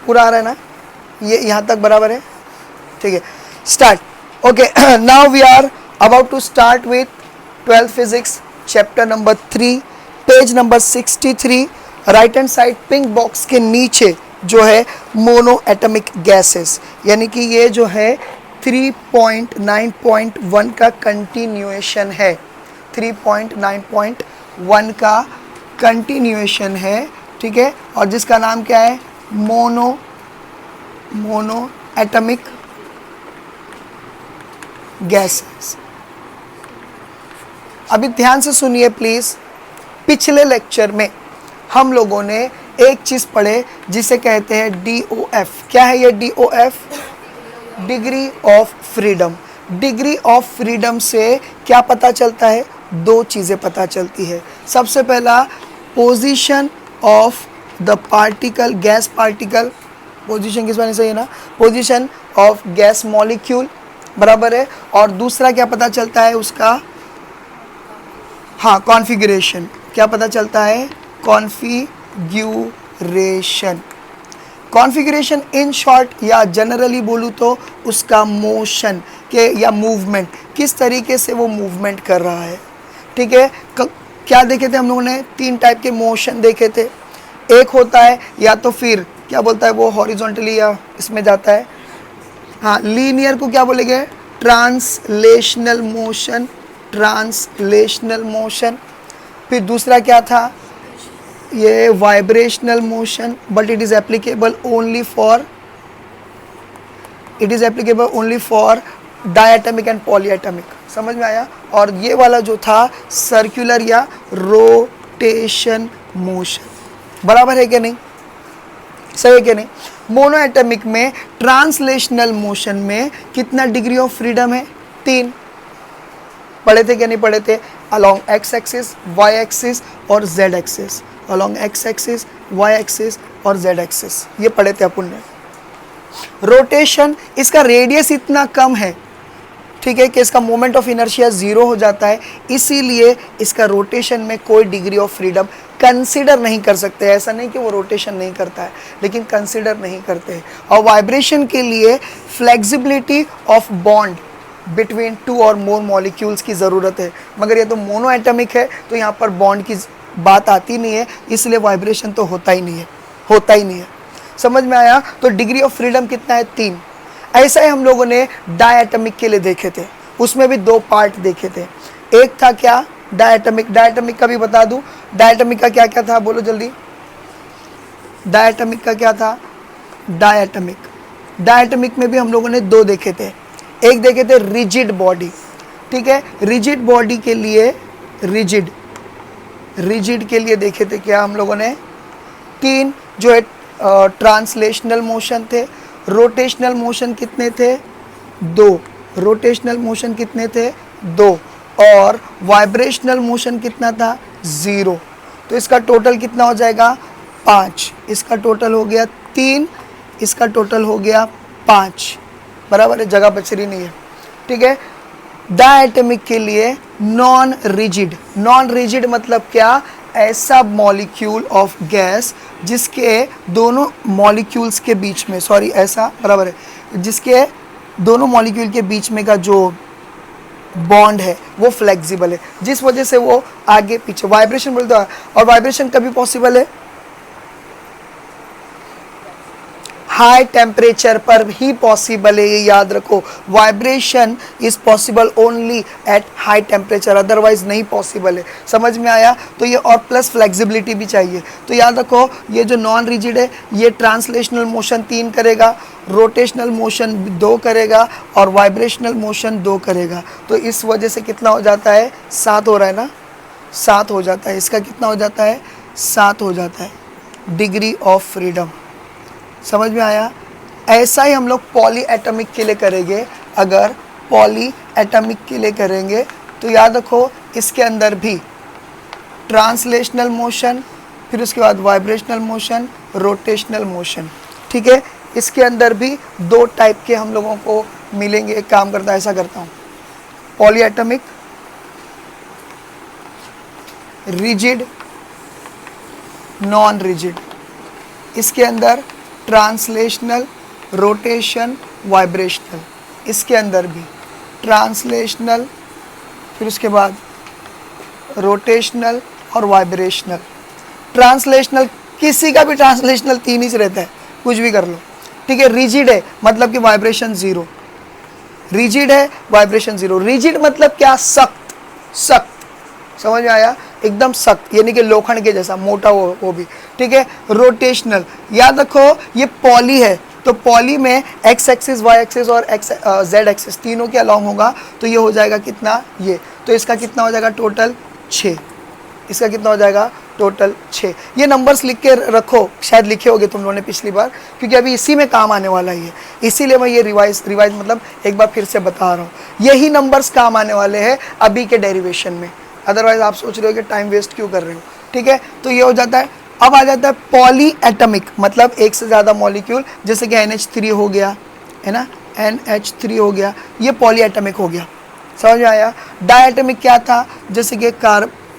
पूरा आ रहा है ना, ये यहाँ तक बराबर है, ठीक है, start. Okay, now we are about to start with 12th physics chapter number 3, page number 63। Right hand side pink box के नीचे जो है मोनो एटमिक गैसेस, यानी कि ये जो है 3.9.1 का कंटिन्यूएशन है, 3.9.1 का कंटिन्यूएशन है, ठीक है, और जिसका नाम क्या है, मोनो एटमिक गैसेस। अभी ध्यान से सुनिए प्लीज। पिछले लेक्चर में हम लोगों ने एक चीज पढ़े जिसे कहते हैं DOF। क्या है ये DOF? Degree of freedom. Degree of freedom से क्या पता चलता है? दो चीजें पता चलती है। सबसे पहला, position of the particle, gas particle, position किस बारे से है ना, पोजीशन ऑफ गैस मॉलिक्यूल, बराबर है। और दूसरा क्या पता चलता है उसका, हाँ, कॉन्फ़िगरेशन। क्या पता चलता है? कॉन्फ़िगरेशन। कॉन्फ़िगरेशन इन शॉर्ट या जनरली बोलूँ तो उसका मोशन के या मूवमेंट, किस तरीके से वो मूवमेंट कर रहा है, ठीक है। क्या देखे थे हम लोगों ने? तीन टाइप के मोशन देखे थे। एक होता है या तो फिर क्या बोलता है वो, हॉरिजॉन्टली या इसमें जाता है, हाँ, लीनियर को क्या बोलेंगे? Translational motion, translational motion. फिर दूसरा क्या था? ये vibrational motion, but it is applicable only for diatomic and polyatomic. समझ में आया? और ये वाला जो था सर्कुलर या रोटेशन मोशन। बराबर है क्या नहीं? सही है क्या नहीं? मोनोएटमिक में ट्रांसलेशनल मोशन में कितना डिग्री ऑफ फ्रीडम है? 3। पढ़े थे क्या नहीं पढ़े थे? Along X axis, Y axis और Z axis, along X axis, Y axis और जेड एक्सिस, ये पढ़े थे अपन ने। रोटेशन, इसका रेडियस इतना कम है, ठीक है, कि इसका मोमेंट ऑफ इनर्शिया 0 हो जाता है, इसीलिए इसका रोटेशन में कोई डिग्री ऑफ फ्रीडम कंसीडर नहीं कर सकते। ऐसा नहीं कि वो रोटेशन नहीं करता है, लेकिन कंसीडर नहीं करते हैं। और वाइब्रेशन के लिए फ्लेक्सिबिलिटी ऑफ बॉन्ड बिटवीन 2 और मोर मॉलिक्यूल्स की ज़रूरत है, मगर ये तो मोनो एटमिक है तो यहाँ पर बॉन्ड की बात आती नहीं है, इसलिए वाइब्रेशन तो होता ही नहीं है। समझ में आया? तो डिग्री ऑफ फ्रीडम कितना है? 3। ऐसा ही हम लोगों ने डायटमिक के लिए देखे थे, उसमें भी 2 पार्ट देखे थे। एक था क्या? डायटमिक का भी बता दूं, डायटमिक का क्या क्या था, बोलो जल्दी। डायटमिक का क्या था? डायटमिक में भी हम लोगों ने 2 देखे थे। एक देखे थे रिजिड बॉडी, ठीक है, रिजिड बॉडी के लिए, रिजिड के लिए देखे थे क्या हम लोगों ने? 3 जो है ट्रांसलेशनल मोशन थे। रोटेशनल मोशन कितने थे? 2। रोटेशनल मोशन कितने थे? 2। और वाइब्रेशनल मोशन कितना था? 0। तो इसका टोटल कितना हो जाएगा? 5। इसका टोटल हो गया 3, इसका टोटल हो गया 5। बराबर है, जगह बच रही नहीं है, ठीक है। डायटमिक के लिए नॉन रिजिड मतलब क्या? ऐसा मॉलिक्यूल ऑफ गैस जिसके दोनों मॉलिक्यूल्स के बीच में, सॉरी ऐसा बराबर है, जिसके दोनों मॉलिक्यूल के बीच में का जो बॉन्ड है वो फ्लेक्सिबल है, जिस वजह से वो आगे पीछे वाइब्रेशन बोलता है। और वाइब्रेशन कभी पॉसिबल है? हाई टेम्परेचर पर ही पॉसिबल है, ये याद रखो। Vibration is possible only at high temperature, otherwise नहीं पॉसिबल है। समझ में आया? तो ये और प्लस फ्लेक्सिबिलिटी भी चाहिए। तो याद रखो, ये जो नॉन रिजिड है ये ट्रांसलेशनल मोशन 3 करेगा, रोटेशनल मोशन 2 करेगा और वाइब्रेशनल मोशन 2 करेगा। तो इस वजह से कितना हो जाता है? 7 हो रहा है ना, 7 हो जाता है। इसका कितना हो जाता है? 7 हो जाता है डिग्री ऑफ फ्रीडम। समझ में आया? ऐसा ही हम लोग पॉली एटमिक के लिए करेंगे। अगर पॉली एटमिक के लिए करेंगे तो याद रखो, इसके अंदर भी ट्रांसलेशनल मोशन, फिर उसके बाद वाइब्रेशनल मोशन, रोटेशनल मोशन, ठीक है। इसके अंदर भी 2 टाइप के हम लोगों को मिलेंगे। एक काम करता है, ऐसा करता हूँ, poly atomic, rigid, non rigid, इसके अंदर ट्रांसलेशनल, रोटेशन, वाइब्रेशनल, इसके अंदर भी ट्रांसलेशनल, फिर उसके बाद रोटेशनल और वाइब्रेशनल। ट्रांसलेशनल, किसी का भी ट्रांसलेशनल 3 ही से रहता है, कुछ भी कर लो, ठीक है। रिजिड है मतलब कि वाइब्रेशन 0, रिजिड है वाइब्रेशन 0। रिजिड मतलब क्या? सख्त, सख्त, समझ में आया? एकदम सख्त, यानी कि लोखंड के जैसा मोटा वो भी, ठीक है। रोटेशनल, याद रखो ये पॉली है, तो पॉली में एक्स एक्सिस, वाई एक्सिस और जेड एक्सिस तीनों के अलोंग होगा, तो ये हो जाएगा कितना? ये, तो इसका कितना हो जाएगा टोटल? 6। इसका कितना हो जाएगा? टोटल 6। ये नंबर्स लिख के रखो, शायद लिखे होगे तुम लोगों ने पिछली बार, क्योंकि अभी इसी में काम आने वाला ही है, इसीलिए मैं ये रिवाइज मतलब एक बार फिर से बता रहा हूँ। यही नंबर्स काम आने वाले हैं अभी के डेरिवेशन में, अदरवाइज आप सोच रहे हो कि टाइम वेस्ट क्यों कर रहे हो, ठीक है। तो ये हो जाता है। अब आ जाता है पॉली एटमिक, मतलब एक से ज़्यादा मॉलिक्यूल, जैसे कि NH3 हो गया, है ना, NH3 हो गया, ये पॉली एटमिक हो गया, समझ में आया। डायटमिक क्या था? जैसे कि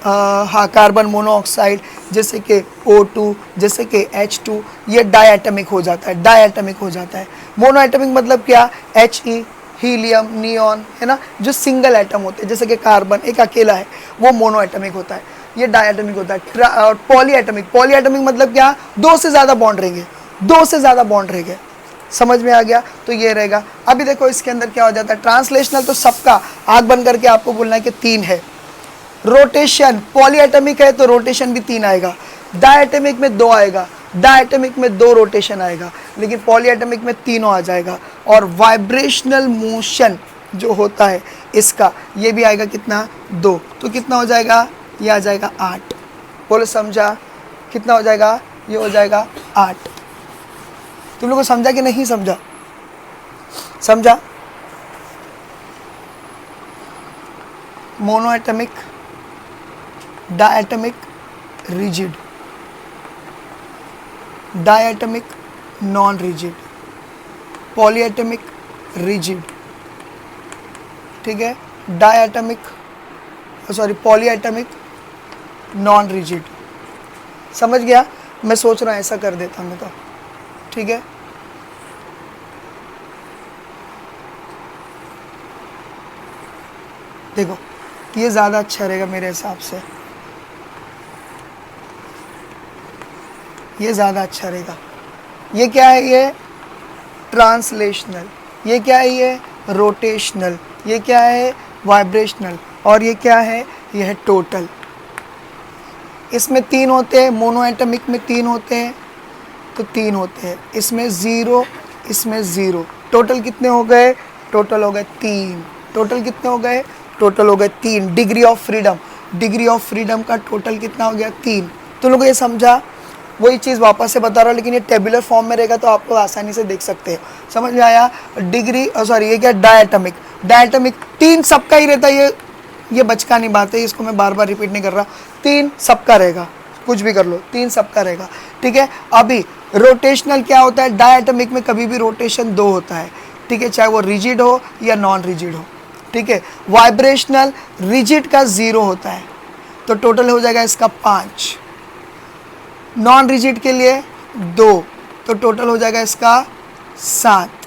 कार्बन मोनोऑक्साइड, जैसे कि O2, जैसे कि H2, ये डायटमिक हो जाता है, डायटमिक हो जाता है। मोनो एटमिक मतलब क्या? He, हीलियम, नियॉन, है ना, जो सिंगल एटम होते हैं, जैसे कि कार्बन एक अकेला है, वो मोनो एटमिक होता है, ये डायटमिक होता है। और पॉली एटमिक, पॉली एटमिक मतलब क्या? 2 से ज़्यादा बॉन्ड रहेंगे, 2 से ज़्यादा बॉन्ड रहेंगे, समझ में आ गया? तो ये रहेगा। अभी देखो इसके अंदर क्या हो जाता है, ट्रांसलेशनल तो सबका आग बंद करके आपको बोलना है कि 3 है। रोटेशन, पॉलीएटमिक है तो रोटेशन भी 3 आएगा, डायटमिक में 2 आएगा, डायटमिक में 2 रोटेशन आएगा, लेकिन पॉलीएटमिक में तीनों आ जाएगा। और वाइब्रेशनल मोशन जो होता है इसका, ये भी आएगा कितना? 2। तो कितना हो जाएगा? ये आ जाएगा 8। बोलो समझा? कितना हो जाएगा? ये हो जाएगा 8। तुम लोगों को समझा कि नहीं समझा? समझा? Monoatomic, diatomic, rigid, diatomic, non rigid, polyatomic, rigid, ठीक है, diatomic, sorry polyatomic, non rigid. समझ गया? मैं सोच रहा हूँ ऐसा कर देता हूँ मैं तो, ठीक है। देखो ये ज़्यादा अच्छा रहेगा मेरे हिसाब से, ये ज़्यादा अच्छा रहेगा। ये क्या है? ये ट्रांसलेशनल, ये क्या है? ये रोटेशनल, ये क्या है? वाइब्रेशनल, और ये क्या है? ये है टोटल। इसमें 3 होते हैं, मोनोएटमिक में 3 होते हैं, तो 3 होते हैं, इसमें 0, इसमें 0। टोटल कितने हो गए? टोटल हो गए 3। टोटल कितने हो गए? टोटल हो गए 3। Degree of freedom, degree of freedom का टोटल कितना हो गया? 3। तुम लोगों को ये समझा? वही चीज़ वापस से बता रहा हूँ, लेकिन ये टेबुलर फॉर्म में रहेगा तो आप लोग आसानी से देख सकते हो। समझ में आया? डिग्री, सॉरी ये क्या? डायटमिक, डायटमिक 3 सबका ही रहता है, ये बचकानी बात है, इसको मैं बार बार रिपीट नहीं कर रहा। 3 सबका रहेगा, कुछ भी कर लो, 3 सबका रहेगा, ठीक है। अभी रोटेशनल क्या होता है? डायटमिक में कभी भी रोटेशन 2 होता है, ठीक है, चाहे वो रिजिड हो या नॉन रिजिड हो, ठीक है। वाइब्रेशनल, रिजिड का 0 होता है, तो टोटल हो जाएगा इसका 5। नॉन रिजिड के लिए 2, तो टोटल हो जाएगा इसका 7,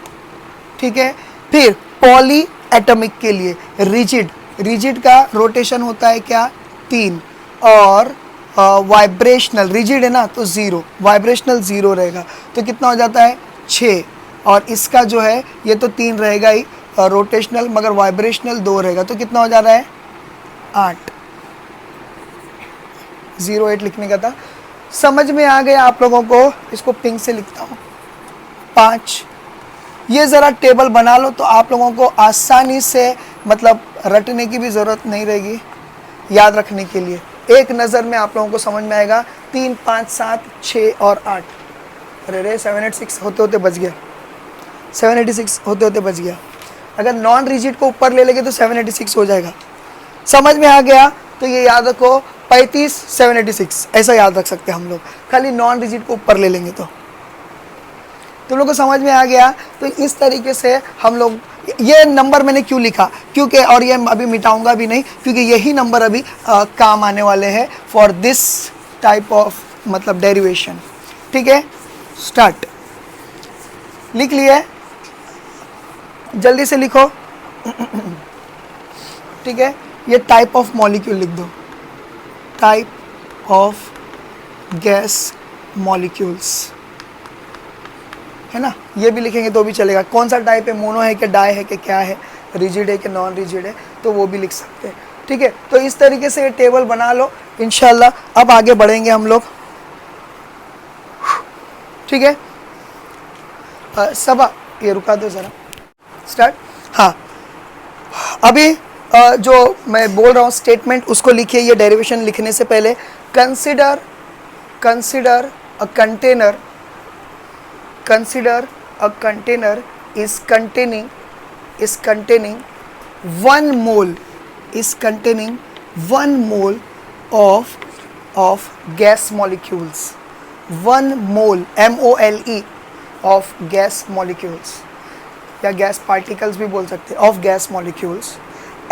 ठीक है। फिर पॉली एटमिक के लिए रिजिड, रिजिड का रोटेशन होता है क्या? 3, और वाइब्रेशनल, रिजिड है ना तो 0, वाइब्रेशनल 0 रहेगा, तो कितना हो जाता है? 6। और इसका जो है ये तो 3 रहेगा ही रोटेशनल, मगर वाइब्रेशनल 2 रहेगा, तो कितना हो जा रहा है? 8। 08 लिखने का था। समझ में आ गया आप लोगों को? इसको पिंक से लिखता हूँ 5। ये ज़रा टेबल बना लो तो आप लोगों को आसानी से मतलब रटने की भी ज़रूरत नहीं रहेगी, याद रखने के लिए एक नज़र में आप लोगों को समझ में आएगा। 3, 5, 7, 6 और 8। अरे 786 होते होते बच गया, 786 होते होते बच गया। अगर नॉन रिजिड को ऊपर ले लेंगे तो 786 हो जाएगा। समझ में आ गया? तो ये याद रखो 35, 786 ऐसा याद रख सकते हैं हम लोग, खाली नॉन रिजिड को ऊपर ले लेंगे तो। तुम लोग को समझ में आ गया? तो इस तरीके से हम लोग, ये नंबर मैंने क्यों लिखा, क्योंकि, और ये अभी मिटाऊंगा भी नहीं, क्योंकि यही नंबर अभी काम आने वाले हैं फॉर दिस टाइप ऑफ मतलब डेरिवेशन, ठीक है। स्टार्ट। लिख लिए, जल्दी से लिखो। ठीक है, ये टाइप ऑफ मॉलिक्यूल लिख दो, टाइप ऑफ गैस मॉलिक्यूल्स, है ना। ये भी लिखेंगे तो भी चलेगा, कौन सा टाइप है, मोनो है कि डाई है कि क्या है, रिजिड है कि नॉन रिजिड है, तो वो भी लिख सकते हैं। ठीक है, तो इस तरीके से ये टेबल बना लो इंशाल्लाह। अब आगे बढ़ेंगे हम लोग। ठीक है, सबा ये रुका दो ज़रा, स्टार्ट। हाँ, अभी जो मैं बोल रहा हूँ स्टेटमेंट उसको लिखिए। ये डेरिवेशन लिखने से पहले consider a container, consider a container is containing 1 mole of gas molecules, 1 mole MOLE of gas molecules या gas particles भी बोल सकते हैं, of gas molecules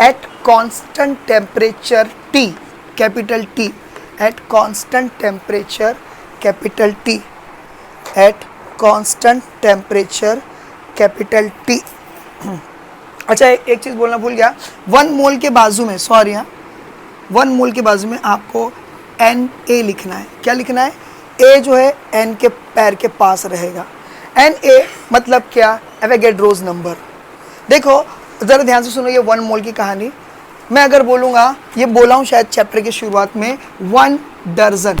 at constant temperature T, capital T, at constant temperature capital T, at constant temperature capital T. अच्छा, एक चीज़ बोलना भूल गया, 1 मोल के बाजू में, सॉरी हाँ, 1 मोल के बाजू में आपको Na लिखना है। क्या लिखना है? A जो है N के पैर के पास रहेगा। Na मतलब क्या? Avogadro's number. देखो ज़रा ध्यान से सुनो ये 1 मोल की कहानी। मैं अगर बोलूँगा, ये बोला हूँ शायद चैप्टर की शुरुआत में, 1 दर्जन,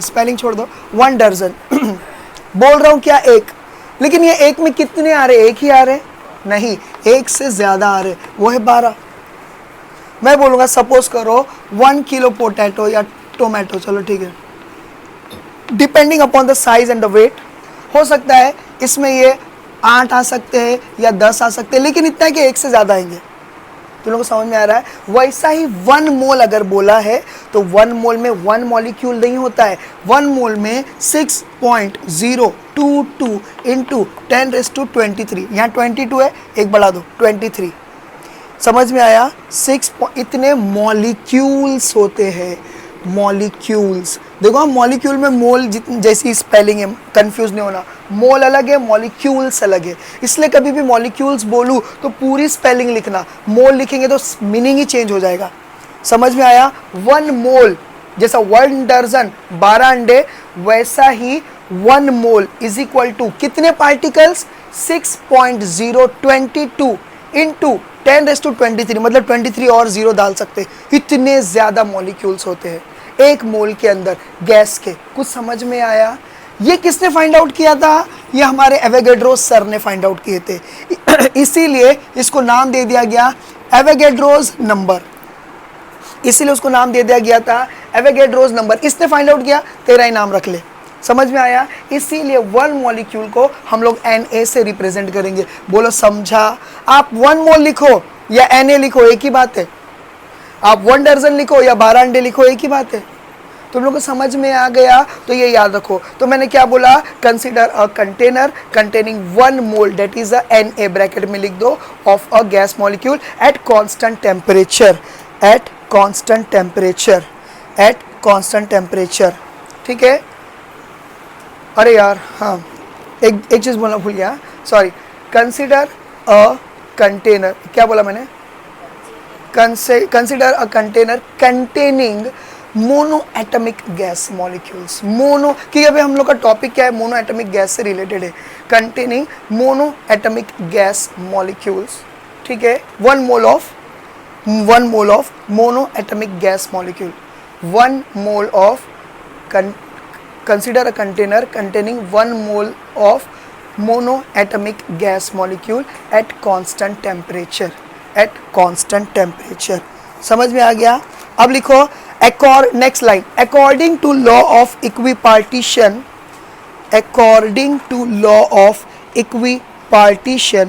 स्पेलिंग छोड़ दो, 1 दर्जन बोल रहा हूँ क्या? एक, लेकिन ये एक में कितने आ रहे? एक ही आ रहे? नहीं, एक से ज़्यादा आ रहे, वो है 12। मैं बोलूँगा सपोज करो 1 किलो पोटैटो या टोमेटो, चलो ठीक है, depending upon the size and the weight, हो सकता है इसमें ये 8 आ सकते हैं या 10 आ सकते हैं, लेकिन इतना है कि एक से ज़्यादा आएंगे। तुम लोगों को समझ में आ रहा है? वैसा ही 1 मोल अगर बोला है तो 1 मोल में 1 मॉलिक्यूल नहीं होता है, 1 मोल में 6.022 इंटू 10⁻23, यहाँ 22 है, एक बढ़ा दो 23। समझ में आया? इतने मॉलिक्यूल्स होते हैं, मॉलिक्यूल्स। देखो मॉलिक्यूल में मोल जैसी स्पेलिंग है, कंफ्यूज नहीं होना, मोल अलग है, मॉलिक्यूल्स अलग है, इसलिए कभी भी मॉलिक्यूल्स बोलूँ तो पूरी स्पेलिंग लिखना, मोल लिखेंगे तो मीनिंग ही चेंज हो जाएगा। समझ में आया? 1 मोल जैसा 1 दर्जन 12 अंडे, वैसा ही 1 मोल इज इक्वल टू कितने पार्टिकल्स? 6.022 इंटू 10⁻23, मतलब 23 और 0 डाल सकते, इतने ज़्यादा मॉलिक्यूल्स होते हैं एक मोल के अंदर गैस के। कुछ समझ में आया? ये किसने फाइंड आउट किया था? ये हमारे एवोगैड्रोस सर ने फाइंड आउट किए थे, इसीलिए इसको नाम दे दिया गया एवोगैड्रोस नंबर, इसीलिए उसको नाम दे दिया गया था एवोगैड्रोस नंबर। इसने फाइंड आउट किया, तेरा ही नाम रख ले। समझ में आया? इसीलिए 1 मॉलिक्यूल को हम लोग Na से रिप्रेजेंट करेंगे। बोलो समझा? आप 1 मोल लिखो या Na लिखो, एक ही बात है। आप 1 दर्जन लिखो या 12 अंडे लिखो, एक ही बात है। तुम लोग को समझ में आ गया? तो ये याद रखो। तो मैंने क्या बोला? Consider a container containing 1 mole, that is a Na, bracket में लिख दो, of a gas molecule at constant temperature, at constant temperature, at constant temperature. ठीक है? अरे यार हाँ, एक चीज़ बोलना भूल गया, सॉरी। कंसिडर अ कंटेनर, क्या बोला मैंने? Consider a container containing mono atomic gas molecules. Mono, क्योंकि अभी हम लोग का टॉपिक क्या है? मोनो एटमिक गैस से रिलेटेड है। Containing mono atomic gas molecules. ठीक है? 1 mole of mono atomic gas molecule, 1 mole of consider a container containing 1 mole of monoatomic gas molecule at constant temperature, at constant temperature। समझ में आ गया? अब लिखो next line, according to law of equipartition, according to law of equipartition,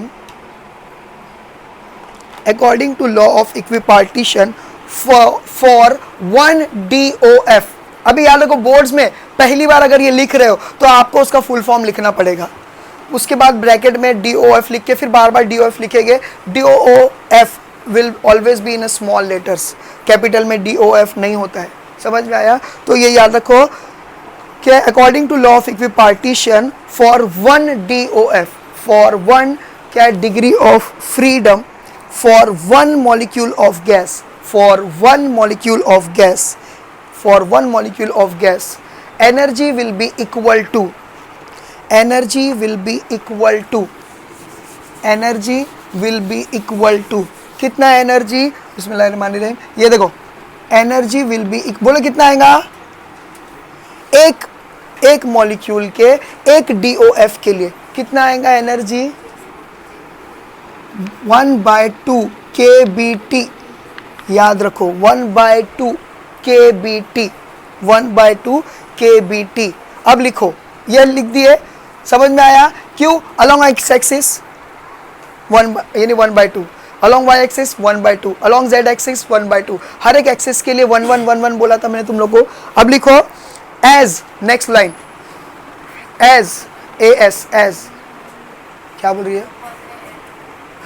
according to law of equipartition for 1 DOF। अभी याद रखो, boards में पहली बार अगर ये लिख रहे हो तो आपको उसका फुल फॉर्म लिखना पड़ेगा, उसके बाद ब्रैकेट में DOF लिख के फिर बार बार DOF लिखेंगे। DOF will always be in small letters, capital में DOF नहीं होता है। समझ में आया? तो ये याद रखो, क्या according to law of equipartition for 1 DOF, for 1 क्या degree of freedom for 1 molecule of gas, for 1 molecule of gas, for 1 molecule of gas energy will be equal to, energy will be equal to, energy will be equal to कितना energy, बिस्मिल्लाहिर्रहमानिर्रहीम, ये देखो energy will B, बोलो कितना आएगा, एक molecule के एक DOF के लिए कितना आएगा एनर्जी, 1/2 kBT, याद रखो 1/2 kBT, 1/2 kBT। अब लिखो, ये लिख दिए, समझ में आया, क्यों, अलोंग एक्स एक्सिस 1 यानी 1/2, along Y axis 1/2, along Z axis 1/2, हर एक एक्सिस के लिए 1 1 1 1 बोला था मैंने तुम लोग को। अब लिखो as, next line, as AS, as क्या बोल रही है,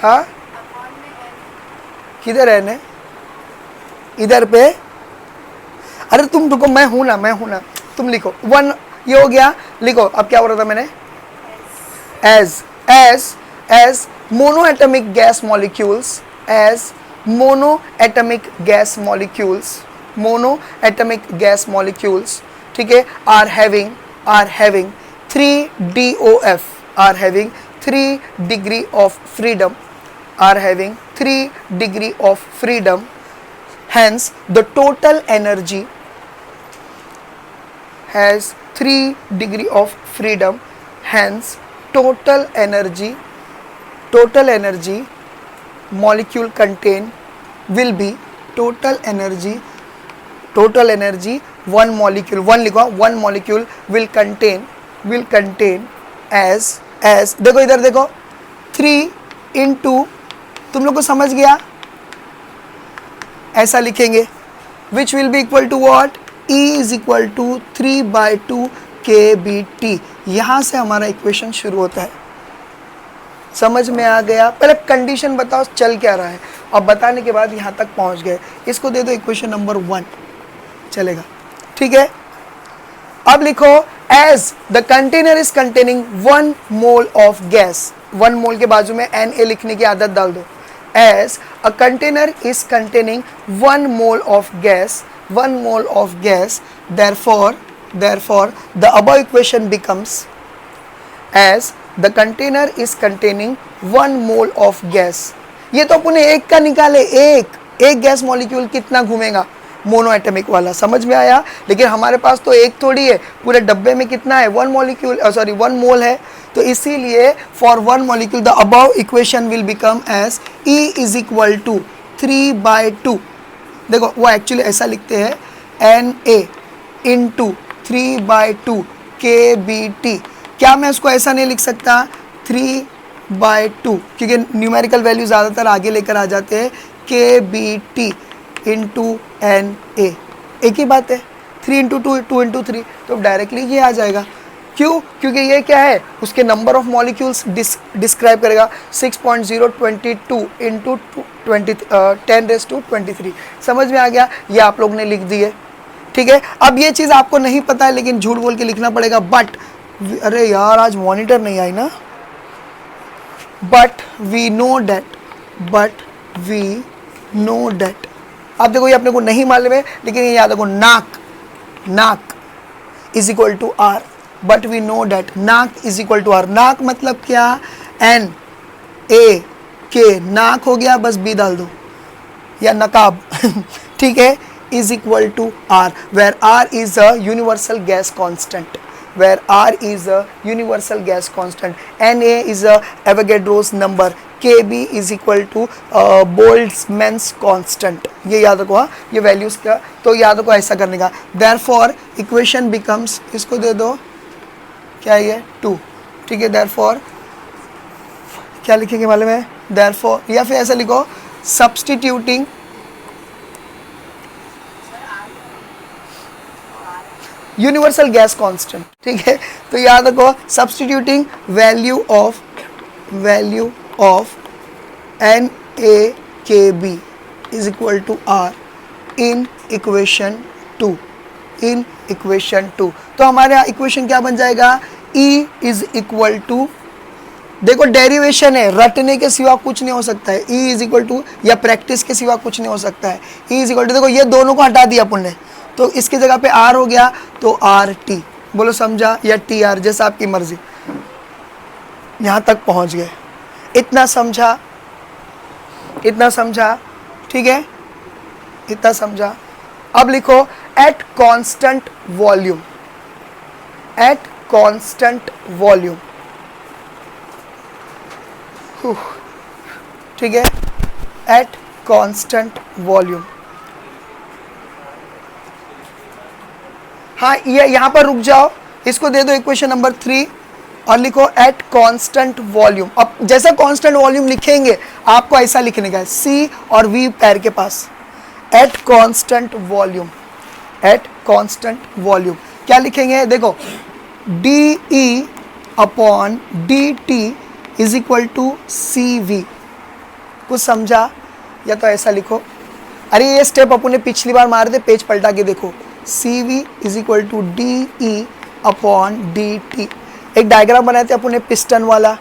हाँ किधर है ने, इधर पे, अरे तुम रुको, मैं हूं ना, तुम लिखो 1, ये हो गया, लिखो अब क्या बोल रहा था मैंने, as monoatomic gas molecules, as monoatomic gas molecules, monoatomic gas molecules, ठीक है, are having 3 DOF, are having 3 degree of freedom, are having 3 degree of freedom, hence the total energy has 3 degree of freedom, hence total energy molecule contain will be total energy 1 molecule, 1 लिखो, 1 molecule will contain as देखो इधर देखो 3 into, तुम लोग को समझ गया, ऐसा लिखेंगे, which will be equal to what, E is equal to 3/2 kBT। यहाँ से हमारा इक्वेशन शुरू होता है, समझ में आ गया, पहले कंडीशन बताओ चल क्या रहा है, और बताने के बाद यहाँ तक पहुँच गए, इसको दे दो इक्वेशन नंबर 1, चलेगा, ठीक है। अब लिखो as the container is containing 1 mole of gas, 1 mole के बाजू में Na लिखने की आदत डाल दो, as a container is containing 1 mole of gas, 1 mole of gas, therefore the above equation becomes as the container is containing 1 mole of gas। ये तो अपने एक का निकाले, एक गैस मॉलिक्यूल कितना घूमेगा, मोनोएटमिक वाला, समझ में आया, लेकिन हमारे पास तो एक थोड़ी है, पूरे डब्बे में कितना है, 1 मॉलिक्यूल, 1 मोल है, तो इसीलिए for 1 molecule the above equation will become as E is equal to 3/2, देखो वो एक्चुअली ऐसा लिखते हैं Na into 3/2 kBT। क्या मैं उसको ऐसा नहीं लिख सकता 3/2, क्योंकि न्यूमेरिकल वैल्यू ज़्यादातर आगे लेकर आ जाते हैं, kBT into Na, एक ही बात है, 3 into 2 2 into 3, तो डायरेक्टली ये आ जाएगा, क्यों, क्योंकि ये क्या है, उसके नंबर ऑफ मॉलिक्यूल्स डिस्क्राइब करेगा, 6.022 into 10⁻23, समझ में आ गया, ये आप लोग ने लिख दिए, ठीक है। अब ये चीज़ आपको नहीं पता है, लेकिन झूठ बोल के लिखना पड़ेगा, बट, अरे यार आज मॉनिटर नहीं आई ना, बट वी नो डैट, अब देखो ये अपने को नहीं मालूम है, लेकिन ये याद रखो, नाक is equal to R, but we know that नाक इज इक्वल टू आर, नाक मतलब क्या, NAK, नाक हो गया, बस बी डाल दो, या नकाब ठीक है, is equal to R, where R is a universal gas constant, where R is a universal gas constant, Na is a Avogadro's number, Kb is equal to Boltzmann's constant, ये याद रखो, हाँ, ये वैल्यूज का, तो याद रखो ऐसा करने का, therefore इक्वेशन becomes, इसको दे दो, क्या ये 2, ठीक है, therefore क्या लिखेंगे मालूम है, therefore, या फिर ऐसा लिखो, substituting यूनिवर्सल गैस कांस्टेंट, ठीक है, तो याद रखो, substituting value of NaKb is equal to R in equation 2, in equation 2। तो हमारे यहाँ इक्वेशन क्या बन जाएगा, E इज इक्वल टू, देखो डेरिवेशन है, रटने के सिवा कुछ नहीं हो सकता है। E इज इक्वल टू, या प्रैक्टिस के सिवा कुछ नहीं हो सकता है। E इज इक्वल टू, देखो ये दोनों को हटा दिया अपन ने, तो इसकी जगह पे R हो गया, तो RT, बोलो समझा, या TR, जैसा आपकी मर्जी। यहाँ तक पहुँच गए, इतना समझा, इतना समझा, ठीक है, इतना समझा। अब लिखो eight constant volume, at constant volume, ठीक है, एट कांस्टेंट वॉल्यूम। हाँ, ये यहां पर रुक जाओ, इसको दे दो इक्वेशन नंबर 3 और लिखो एट कांस्टेंट वॉल्यूम। अब जैसा कांस्टेंट वॉल्यूम लिखेंगे आपको ऐसा लिखने का है, C और V पैर के पास, at constant volume, at constant volume क्या लिखेंगे, देखो DE upon DT is equal to CV। कुछ समझा, या तो ऐसा लिखो, अरे ये स्टेप अपन ने पिछली बार मारे थे, पेज पलटा के देखो, CV is equal to DE upon DT। एक डायग्राम बनाए थे अपन ने पिस्टन वाला,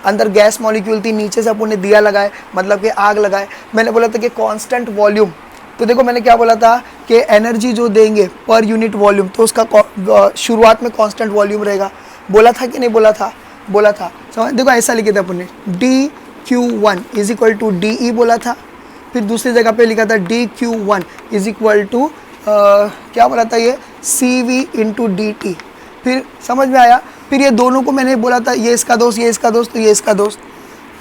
अंदर गैस मॉलिक्यूल थी, नीचे से अपन ने दिया लगाए, मतलब कि आग लगाए। मैंने बोला था कि कांस्टेंट वॉल्यूम, तो देखो मैंने क्या बोला था कि एनर्जी जो देंगे पर यूनिट वॉल्यूम, तो उसका शुरुआत में कांस्टेंट वॉल्यूम रहेगा। बोला था कि नहीं बोला था, बोला था। समझ, देखो ऐसा लिखे थे अपन ने, DQ1 is equal to DE बोला था, फिर दूसरी जगह पे लिखा था DQ1 इज इक्वल टू क्या बोला था ये, CV इंटू DT। फिर समझ में आया, फिर ये दोनों को मैंने बोला था, ये इसका दोस्त, ये इसका दोस्त, तो ये इसका दोस्त,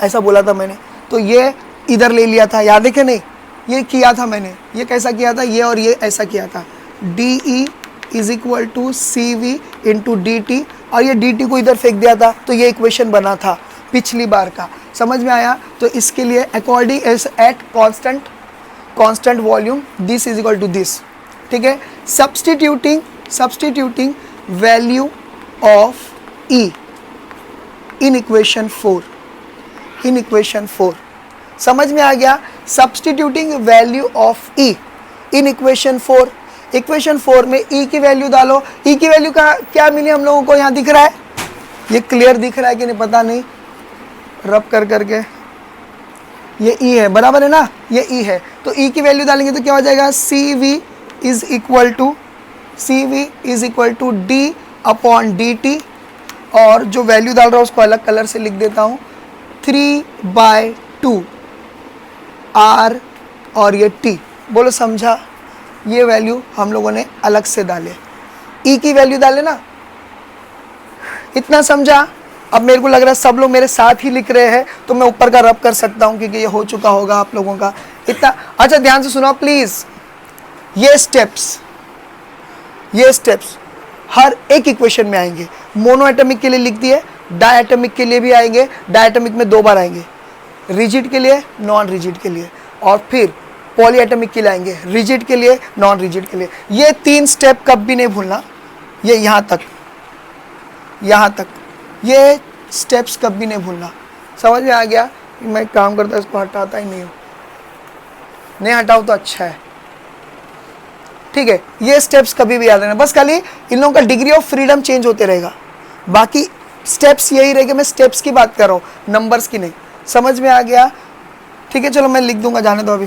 ऐसा बोला था मैंने। तो ये इधर ले लिया था, याद है कि नहीं, ये किया था मैंने। ये कैसा किया था, ये और ये ऐसा किया था, DE is equal to CV into DT, और ये DT को इधर फेंक दिया था, तो ये इक्वेशन बना था पिछली बार का। समझ में आया, तो इसके लिए according as at constant volume this is equal to this, ठीक है। Substituting value of E in equation 4, in equation 4, समझ में आ गया। Substituting value of E in equation 4, equation 4 में E की वैल्यू डालो। E की वैल्यू का क्या मिली हम लोगों को, यहाँ दिख रहा है, ये क्लियर दिख रहा है कि नहीं पता नहीं, रब कर करके, ये E है, बराबर है ना, ये E है। तो E की वैल्यू डालेंगे तो क्या हो जाएगा, CV is equal to D upon DT, और जो वैल्यू डाल रहा हूँ उसको अलग कलर से लिख देता हूँ, 3/2 R और ये T, बोलो समझा। ये वैल्यू हम लोगों ने अलग से डाले, E की वैल्यू डाले ना, इतना समझा। अब मेरे को लग रहा है सब लोग मेरे साथ ही लिख रहे हैं, तो मैं ऊपर का रब कर सकता हूँ क्योंकि ये हो चुका होगा आप लोगों का इतना। अच्छा ध्यान से सुनो प्लीज, ये स्टेप्स हर एक इक्वेशन में आएंगे। मोनो एटमिक के लिए लिख दिए, डायटमिक के लिए भी आएंगे, डायटमिक में 2 बार आएंगे, रिजिड के लिए, नॉन रिजिड के लिए, और फिर पॉलीएटमिक के लिए आएंगे, रिजिड के लिए, नॉन रिजिड के लिए। ये 3 स्टेप कब भी नहीं भूलना, ये यहाँ तक ये स्टेप्स कब भी नहीं भूलना। समझ में आ गया। मैं काम करता इसको हटाता ही नहीं हूँ, नहीं हटाओ तो अच्छा है, ठीक है। ये स्टेप्स कभी भी याद रहना, बस खाली इन लोगों का डिग्री ऑफ फ्रीडम चेंज होते रहेगा, बाकी स्टेप्स यही रहेगा। मैं स्टेप्स की बात कर रहा हूँ, नंबर्स की नहीं। समझ में आ गया, ठीक है। चलो मैं लिख दूंगा, जाने दो अभी,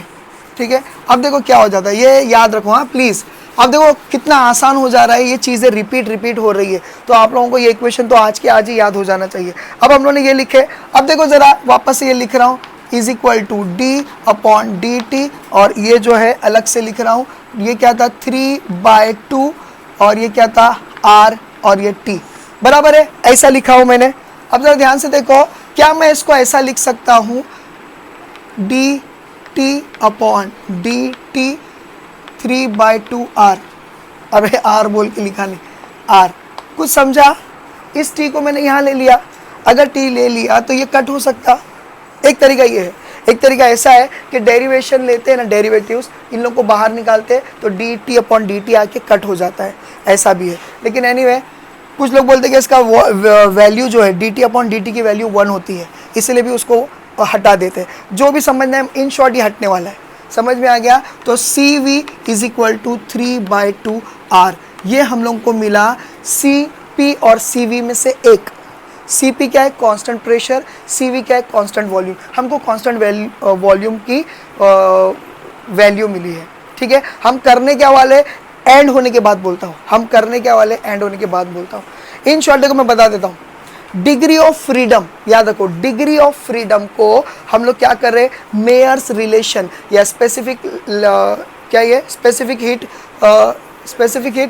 ठीक है। अब देखो क्या हो जाता है, ये याद रखो हाँ प्लीज़। अब देखो कितना आसान हो जा रहा है, ये चीज़ें रिपीट हो रही है, तो आप लोगों को ये इक्वेशन तो आज के आज ही याद हो जाना चाहिए। अब हम लोगों ने ये लिखे, अब देखो ज़रा वापस से ये लिख रहा हूँ, is equal to D upon DT, और ये जो है अलग से लिख रहा हूँ, ये क्या था 3/2, और ये क्या था R और ये T, बराबर है, ऐसा लिखा हूँ मैंने। अब जरा ध्यान से देखो, क्या मैं इसको ऐसा लिख सकता हूँ, DT अपॉन DT 3/2 R, अरे R बोल के लिखा नहीं, R, कुछ समझा। इस T को मैंने यहाँ ले लिया, अगर T ले लिया तो ये कट हो सकता। एक तरीका ये है, एक तरीका ऐसा है कि डेरिवेशन लेते हैं ना, डेरिवेटिव्स, इन लोगों को बाहर निकालते हैं तो DT अपॉन DT आके कट हो जाता है, ऐसा भी है। लेकिन एनीवे कुछ लोग बोलते हैं कि इसका वैल्यू जो है DT अपॉन DT की वैल्यू 1 होती है, इसलिए भी उसको हटा देते हैं। जो भी समझना है, इन शॉर्ट ये हटने वाला है। समझ में आ गया। तो CV is equal to 3/2 R, ये हम लोग को मिला Cp और Cv में से एक। Cp क्या है? कांस्टेंट प्रेशर, Cv क्या है? Constant volume. हमको कांस्टेंट वॉल्यूम की वैल्यू मिली है, ठीक है। हम करने क्या वाले? एंड होने के बाद बोलता हूँ, हम करने क्या वाले? एंड होने के बाद बोलता हूँ। इन शॉर्ट देखो मैं बता देता हूँ, डिग्री ऑफ फ्रीडम, याद रखो, डिग्री ऑफ फ्रीडम को हम लोग क्या कर रहे हैं? मेयर्स रिलेशन या स्पेसिफिक क्या ये specific heat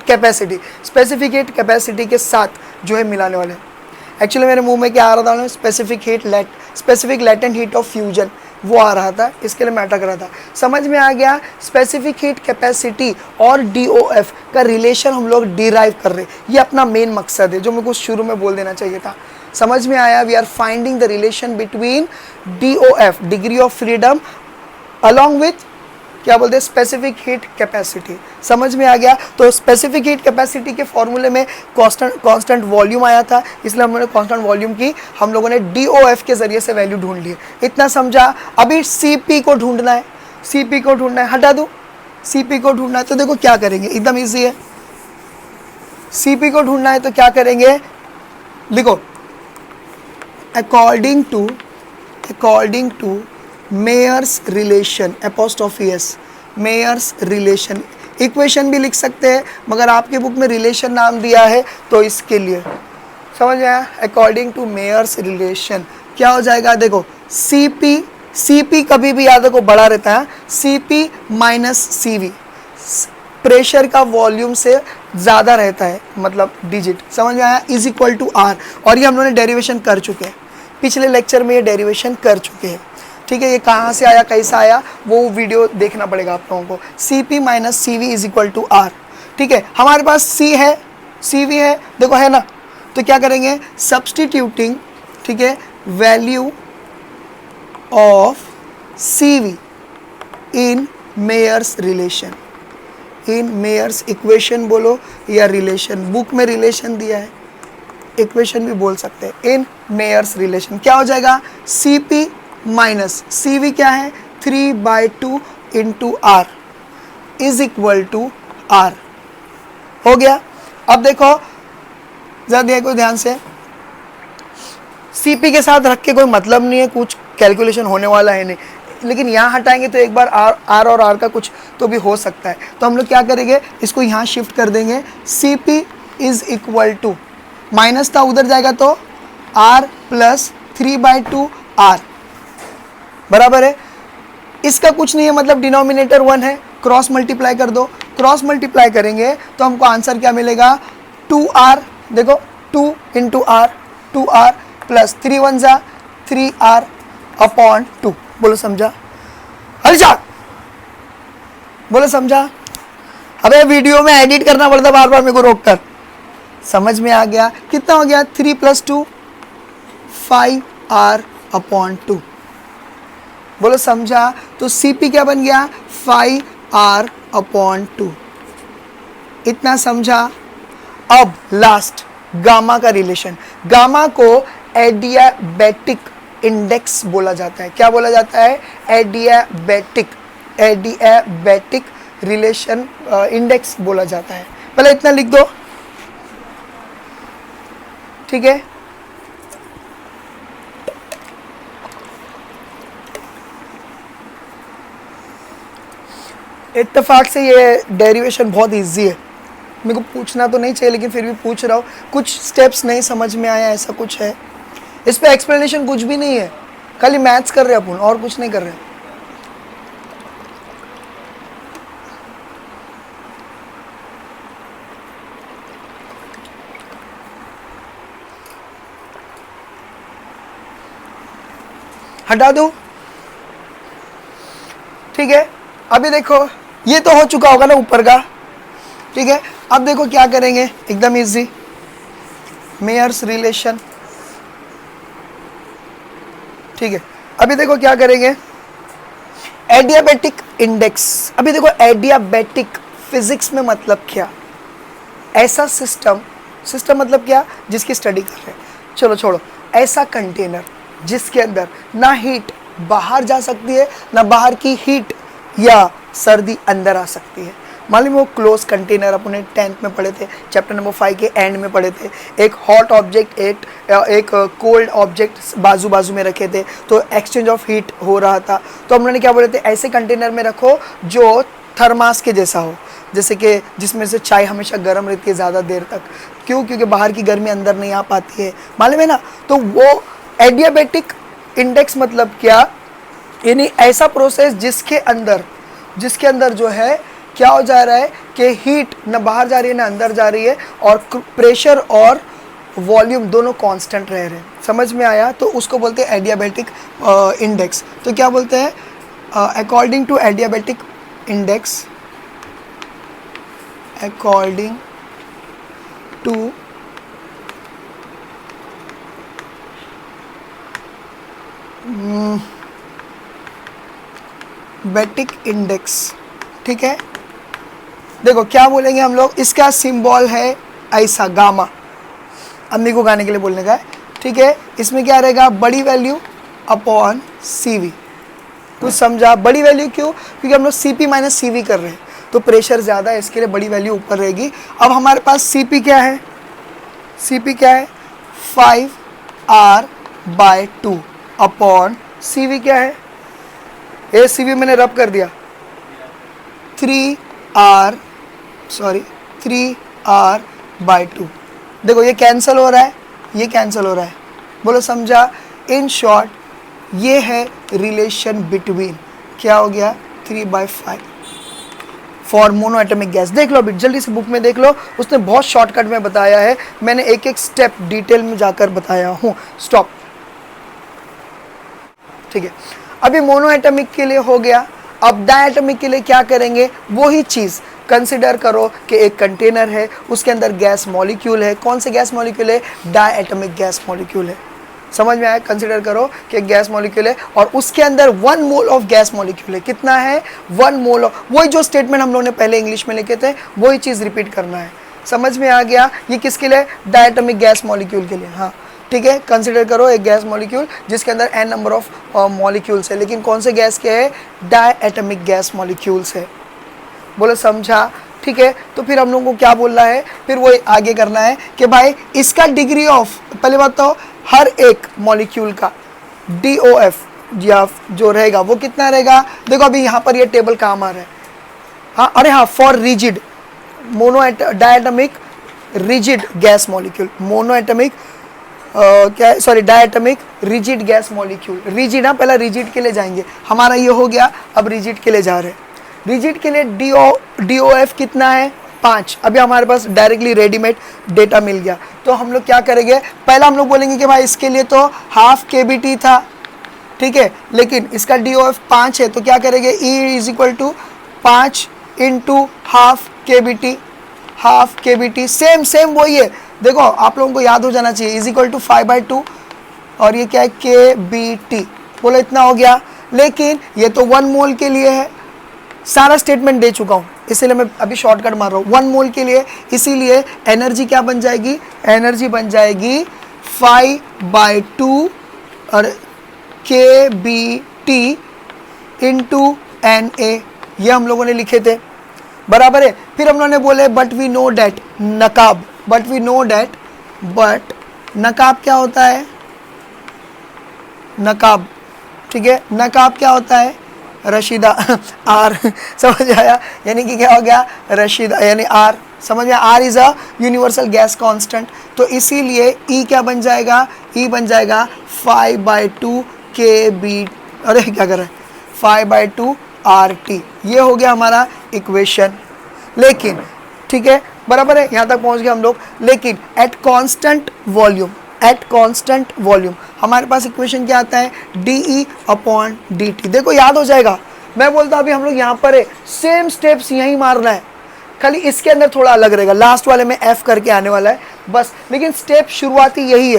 capacity, specific heat capacity के साथ जो है मिलाने वाले। एक्चुअली मेरे मुंह में क्या आ रहा था? Specific latent heat of fusion वो आ रहा था, इसके लिए मैं अटक रहा था। समझ में आ गया? स्पेसिफिक हीट कैपेसिटी और DOF का रिलेशन हम लोग डिराइव कर रहे हैं। ये अपना मेन मकसद है जो मेरे को शुरू में बोल देना चाहिए था। समझ में आया? We are finding the relation between DOF, degree of freedom, along with क्या बोलते हैं? Specific heat capacity. समझ में आ गया? तो स्पेसिफिक हीट कैपेसिटी के फॉर्मूले में कांस्टेंट वॉल्यूम आया था, इसलिए हमने कांस्टेंट वॉल्यूम की हम लोगों ने DOF के जरिए से वैल्यू ढूंढ ली। इतना समझा? अभी Cp को ढूंढना है, Cp को ढूंढना है, हटा दो, Cp को ढूंढना है। तो देखो क्या करेंगे, एकदम ईजी है। Cp को ढूंढना है तो क्या करेंगे? देखो, according to Mayer's relation, apostrophe S, Mayer's relation, equation भी लिख सकते हैं मगर आपके बुक में रिलेशन नाम दिया है तो इसके लिए समझ आया? अकॉर्डिंग टू मेयर्स रिलेशन क्या हो जाएगा? देखो Cp कभी भी याद रखो बड़ा रहता है, Cp माइनस Cv, प्रेशर का वॉल्यूम से ज़्यादा रहता है, मतलब डिजिट। समझ में आया? Is equal to R। और ये हम लोगों ने डेरिवेशन कर चुके हैं, पिछले लेक्चर में ये डेरिवेशन कर चुके हैं, ठीक है। ये कहाँ से आया, कैसा आया, वो वीडियो देखना पड़ेगा आप लोगों को। Cp minus Cv is equal to R, ठीक है। हमारे पास C है, Cv है, देखो है ना। तो क्या करेंगे? सब्सटीट्यूटिंग, ठीक है, value of Cv in Mayer's relation, in Mayer's equation बोलो या रिलेशन, बुक में रिलेशन दिया है, इक्वेशन भी बोल सकते हैं। इन मेयर्स रिलेशन क्या हो जाएगा? Cp माइनस Cv क्या है? 3/2 into R is equal to R। हो गया? अब देखो जरा देखो ध्यान से, Cp के साथ रख के कोई मतलब नहीं है, कुछ कैलकुलेशन होने वाला है नहीं, लेकिन यहाँ हटाएंगे तो एक बार R और R का कुछ तो भी हो सकता है। तो हम लोग क्या करेंगे? इसको यहाँ शिफ्ट कर देंगे। Cp is equal to, minus था उधर जाएगा तो R प्लस 3/2 R बराबर है। इसका कुछ नहीं है, मतलब डिनोमिनेटर 1 है, क्रॉस मल्टीप्लाई कर दो। क्रॉस मल्टीप्लाई करेंगे तो हमको आंसर क्या मिलेगा? 2R, देखो 2 इंटू R, 2R प्लस 3 1 जा 3R अपॉन 2। बोलो समझा? हलचा बोलो समझा? अबे वीडियो में एडिट करना पड़ता बार बार मेरे को रोक कर। समझ में आ गया? कितना हो गया? 3 + 2 5R अपॉन 2। बोलो समझा? तो Cp क्या बन गया? 5R upon 2। इतना समझा? अब लास्ट गामा का रिलेशन। गामा को एडियाबैटिक इंडेक्स बोला जाता है। क्या बोला जाता है? एडियाबैटिक रिलेशन इंडेक्स बोला जाता है। पहले इतना लिख दो, ठीक है। इत्तेफाक से ये डेरिवेशन बहुत इजी है, मेरे को पूछना तो नहीं चाहिए लेकिन फिर भी पूछ रहा हूँ। कुछ स्टेप्स नहीं समझ में आया, ऐसा कुछ है? इस पे एक्सप्लेनेशन कुछ भी नहीं है, खाली मैथ्स कर रहे हैं अपन और कुछ नहीं कर रहे। हटा दो, ठीक है। अभी देखो ये तो हो चुका होगा ना ऊपर का, ठीक है। अब देखो क्या करेंगे, एकदम इजी, मेयर्स रिलेशन, ठीक है। अभी देखो क्या करेंगे, एडियाबैटिक इंडेक्स। अभी देखो एडियाबैटिक फिजिक्स में मतलब क्या? ऐसा सिस्टम मतलब क्या? जिसकी स्टडी कर रहे हैं। चलो छोड़ो, ऐसा कंटेनर जिसके अंदर ना हीट बाहर जा सकती है ना बाहर की हीट या सर्दी अंदर आ सकती है। मालूम वो क्लोज कंटेनर अपने 10th में पढ़े थे, चैप्टर नंबर 5 के एंड में पढ़े थे। एक हॉट ऑब्जेक्ट एक कोल्ड ऑब्जेक्ट बाजू बाजू में रखे थे, तो एक्सचेंज ऑफ हीट हो रहा था। तो हम लोगों ने क्या बोले थे, ऐसे कंटेनर में रखो जो थर्मास के जैसा हो, जैसे कि जिसमें से चाय हमेशा गर्म रहती है ज़्यादा देर तक। क्यों? क्योंकि बाहर की गर्मी अंदर नहीं आ पाती है, मालूम है ना। तो वो एडियाबेटिक इंडेक्स मतलब क्या, यानी ऐसा प्रोसेस जिसके अंदर जो है क्या हो जा रहा है कि हीट न बाहर जा रही है ना अंदर जा रही है, और प्रेशर और वॉल्यूम दोनों कांस्टेंट रह रहे हैं। समझ में आया? तो उसको बोलते हैं एडियाबेटिक इंडेक्स। तो क्या बोलते हैं, according to adiabatic index, according to बेटिक इंडेक्स, ठीक है। देखो क्या बोलेंगे हम लोग, इसका सिंबल है ऐसा गामा, अम्मी को गाने के लिए बोलने का है, ठीक है। इसमें क्या रहेगा, बड़ी वैल्यू अपॉन CV। कुछ समझा? बड़ी वैल्यू क्यों? क्योंकि हम लोग CP माइनस CV कर रहे हैं, तो प्रेशर ज़्यादा है, इसके लिए बड़ी वैल्यू ऊपर रहेगी। अब हमारे पास CP क्या है, CP क्या है 5R/2 अपॉन CV क्या है, ये CV मैंने रब कर दिया 3R/2। देखो ये कैंसिल हो रहा है, ये कैंसिल हो रहा है, बोलो समझा? इन शॉर्ट ये है रिलेशन बिटवीन, क्या हो गया 3/5 फॉर मोनो एटॉमिक गैस। देख लो अभी जल्दी से बुक में देख लो, उसने बहुत शॉर्टकट में बताया है, मैंने एक एक स्टेप डिटेल में जाकर बताया हूँ। स्टॉप, ठीक है। अभी मोनो एटॉमिक के लिए हो गया, अब डायटॉमिक के लिए क्या करेंगे, वही चीज़ कंसिडर करो कि एक कंटेनर है, उसके अंदर गैस मॉलिक्यूल है। कौन से गैस मॉलिक्यूल है, डायटॉमिक गैस मॉलिक्यूल है। समझ में आया? कंसिडर करो कि गैस मॉलिक्यूल है और उसके अंदर 1 मोल ऑफ गैस मॉलिक्यूल है। कितना है, 1 मोल ऑफ, वही जो स्टेटमेंट हम लोगों ने पहले इंग्लिश में लिखे थे वही चीज़ रिपीट करना है। समझ में आ गया? ये किसके लिए, डायटॉमिक गैस मॉलिक्यूल के लिए। हाँ ठीक है, कंसिडर करो एक गैस मॉलिक्यूल जिसके अंदर n नंबर ऑफ मॉलिक्यूल्स है, लेकिन कौन से गैस के है, डायटॉमिक गैस मॉलिक्यूल्स है। बोलो समझा? ठीक है, तो फिर हम लोगों को क्या बोलना है, फिर वो आगे करना है कि भाई इसका डिग्री ऑफ, पहले बात तो हर एक मॉलिक्यूल का DOF या जो रहेगा वो कितना रहेगा। देखो अभी यहाँ पर ये टेबल काम आ रहा है, हाँ अरे हाँ, for rigid mono diatomic rigid gas molecule, monoatomic क्या, sorry diatomic rigid gas molecule. Rigid, हाँ पहला रिजिड के लिए जाएंगे, हमारा ये हो गया, अब रिजिड के लिए जा रहे हैं। रिजिड के लिए DOF कितना है, 5। अभी हमारे पास डायरेक्टली रेडीमेड डेटा मिल गया, तो हम लोग क्या करेंगे, पहला हम लोग बोलेंगे कि भाई इसके लिए तो ½ kBt था, ठीक है, लेकिन इसका DOF 5 है, तो क्या करेंगे, E = 5 × ½ kBt। सेम वही है, देखो आप लोगों को याद हो जाना चाहिए, = 5/2 और ये क्या है kBt। बोलो इतना हो गया, लेकिन ये तो 1 मोल के लिए है, सारा स्टेटमेंट दे चुका हूँ इसीलिए मैं अभी शॉर्टकट मार रहा हूँ। 1 मोल के लिए, इसीलिए एनर्जी क्या बन जाएगी, एनर्जी बन जाएगी 5/2 और kBt × Na, ये हम लोगों ने लिखे थे, बराबर है। फिर हम लोगों ने बोले बट वी नो डैट नकाब, बट नकाब क्या होता है, नकाब, ठीक है, नकाब क्या होता है, रशीदा R समझ आया, यानी कि क्या हो गया, रशीदा यानी R, समझ में, R is a universal gas constant, तो इसीलिए E क्या बन जाएगा, E बन जाएगा 5/2 kB, अरे क्या कर रहा है, 5/2 RT। ये हो गया हमारा इक्वेशन, लेकिन ठीक है बराबर है, यहाँ तक पहुँच गए हम लोग। लेकिन एट कांस्टेंट वॉल्यूम हमारे पास इक्वेशन क्या आता है, DE/dt। देखो याद हो जाएगा, मैं बोलता अभी हम लोग यहाँ पर है, सेम स्टेप्स यहीं मारना है, खाली इसके अंदर थोड़ा अलग रहेगा, लास्ट वाले में F करके आने वाला है बस, लेकिन स्टेप शुरुआती यही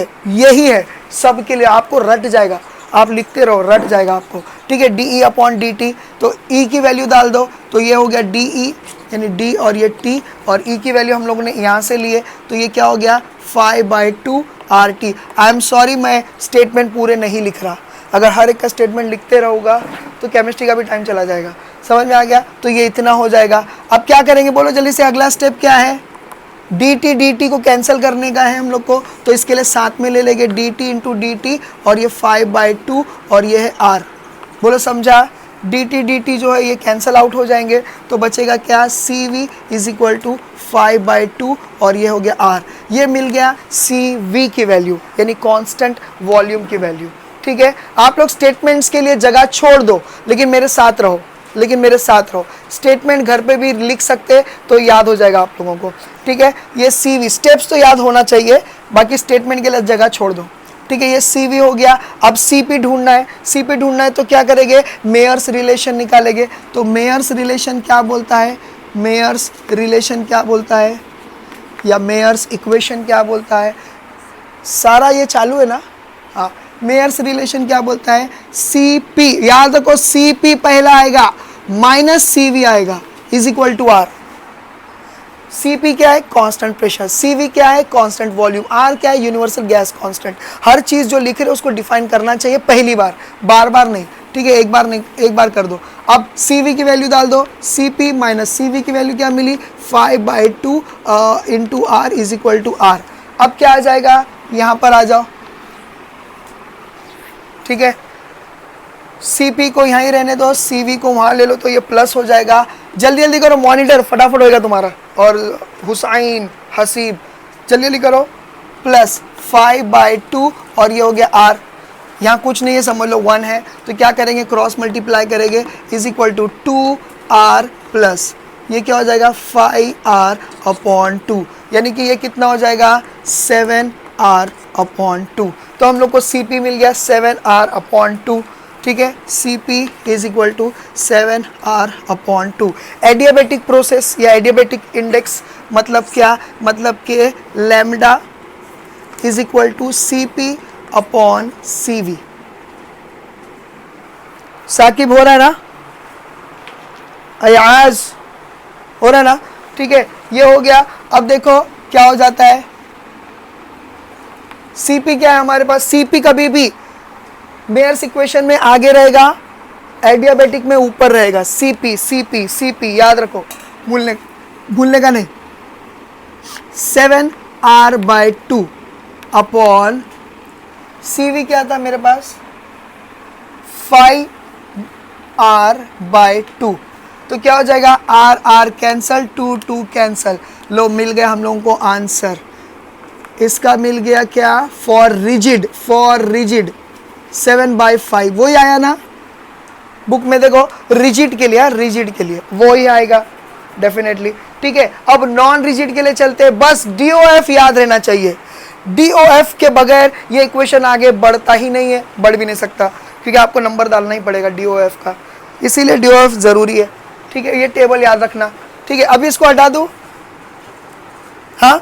है सबके लिए, आपको रट जाएगा, आप लिखते रहो रट जाएगा आपको, ठीक है। DE/dt, तो E की वैल्यू डाल दो, तो ये हो गया DE यानी D और ये T, और E की वैल्यू हम लोगों ने यहाँ से लिए, तो ये क्या हो गया 5/2 RT। आई एम सॉरी मैं स्टेटमेंट पूरे नहीं लिख रहा, अगर हर एक का स्टेटमेंट लिखते रहूँगा तो केमिस्ट्री का भी टाइम चला जाएगा। समझ में आ गया? तो ये इतना हो जाएगा। अब क्या करेंगे बोलो जल्दी से, अगला स्टेप क्या है? dt को कैंसिल करने का है हम लोग को, तो इसके लिए साथ में ले लेंगे dt इंटू dt, और ये 5/2 और ये है r। बोलो समझा? dt जो है ये कैंसिल आउट हो जाएंगे, तो बचेगा क्या? cv इज इक्वल टू 5/2 और ये हो गया r। ये मिल गया cv की वैल्यू, यानी कांस्टेंट वॉल्यूम की वैल्यू। ठीक है, आप लोग स्टेटमेंट्स के लिए जगह छोड़ दो, लेकिन मेरे साथ रहो, स्टेटमेंट घर पे भी लिख सकते तो याद हो जाएगा आप लोगों को। ठीक है, ये CV स्टेप्स तो याद होना चाहिए, बाकी स्टेटमेंट के लिए जगह छोड़ दो। ठीक है, ये CV हो गया। अब CP ढूंढना है, तो क्या करेंगे? मेयर्स रिलेशन निकालेंगे। तो मेयर्स रिलेशन क्या बोलता है? या मेयर्स इक्वेशन क्या बोलता है? सारा ये चालू है ना? हाँ, मेयर्स रिलेशन क्या बोलता है? CP, याद रखो CP पहला आएगा माइनस CV आएगा is equal to R। CP क्या है? Constant pressure. CV क्या है? Constant volume. R क्या है? Universal gas constant. हर चीज जो लिख रहे हो उसको डिफाइन करना चाहिए पहली बार, बार बार नहीं। ठीक है, एक बार नहीं, एक बार कर दो। अब CV की वैल्यू डाल दो, CP माइनस CV की वैल्यू क्या मिली? 5/2 into R is equal to R। अब क्या आ जाएगा? यहाँ पर आ जाओ। ठीक है, CP को यहाँ ही रहने दो, CV को वहाँ ले लो, तो ये प्लस हो जाएगा। जल्दी जल्दी करो, मॉनिटर फटाफट होएगा तुम्हारा। और हुसैन, हसीब, जल्दी जल्दी करो। प्लस 5/2 और ये हो गया R। यहाँ कुछ नहीं है, समझ लो 1 है, तो क्या करेंगे? क्रॉस मल्टीप्लाई करेंगे is equal to 2R plus ये क्या हो जाएगा? 5R/2, यानी कि ये कितना हो जाएगा? 7R/2। तो हम लोग को CP मिल गया 7R/2। ठीक है, CP is equal to 7R/2। Adiabatic process या एडियाबेटिक इंडेक्स मतलब क्या? मतलब कि lambda is equal to CP/CV। Saqib हो रहा है ना? अयाज हो रहा है ना? ठीक है, ये हो गया। अब देखो क्या हो जाता है, CP क्या है हमारे पास? CP कभी भी मेयर्स इक्वेशन में आगे रहेगा, एडियाबेटिक में ऊपर रहेगा। CP याद रखो, भूलने का नहीं। 7R/2 अपॉन CV क्या था मेरे पास? 5R/2। तो क्या हो जाएगा? R cancel, 2 cancel. लो, मिल गया हम लोगों को आंसर। इसका मिल गया क्या? फॉर रिजिड 7/5 वही आया ना बुक में? देखो रिजिड के लिए वही आएगा डेफिनेटली। ठीक है, अब नॉन रिजिड के लिए चलते हैं। बस DOF याद रहना चाहिए। DOF के बगैर ये इक्वेशन आगे बढ़ता ही नहीं है, बढ़ भी नहीं सकता, क्योंकि आपको नंबर डालना ही पड़ेगा DOF का, इसीलिए DOF जरूरी है। ठीक है, ये टेबल याद रखना। ठीक है, अभी इसको हटा दूं। हाँ,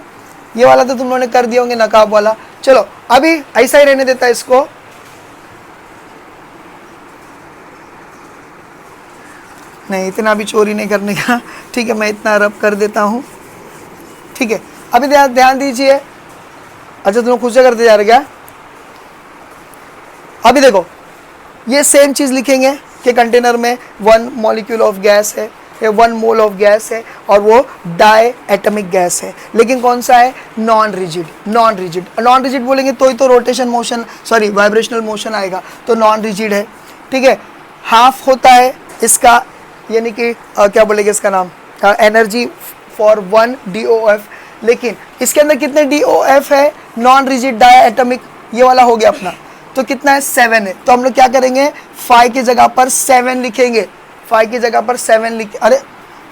ये वाला तो तुम लोगों ने कर दिया होंगे, नकाब वाला। चलो अभी ऐसा ही रहने देता है इसको। नहीं, इतना भी चोरी नहीं करने का। ठीक है, मैं इतना रब कर देता हूँ। ठीक है, अभी ध्यान दीजिए। अच्छा, तुम खुद से करते जा रहे क्या? अभी देखो, ये सेम चीज लिखेंगे कि कंटेनर में 1 मॉलिक्यूल ऑफ गैस है, 1 मोल ऑफ गैस है, और वो डाई एटमिक गैस है, लेकिन कौन सा है? नॉन रिजिड बोलेंगे तो ही तो rotation motion, sorry vibrational motion आएगा, तो नॉन रिजिड है। ठीक है, हाफ होता है इसका, यानी कि क्या बोलेंगे इसका नाम, एनर्जी फॉर 1 DOF। लेकिन इसके अंदर कितने DOF है? नॉन रिजिड डाई एटमिक, ये वाला हो गया अपना, तो कितना है? 7 है। तो हम लोग क्या करेंगे? 5 की जगह पर 7 लिखेंगे। 5 की जगह पर 7 लिख, अरे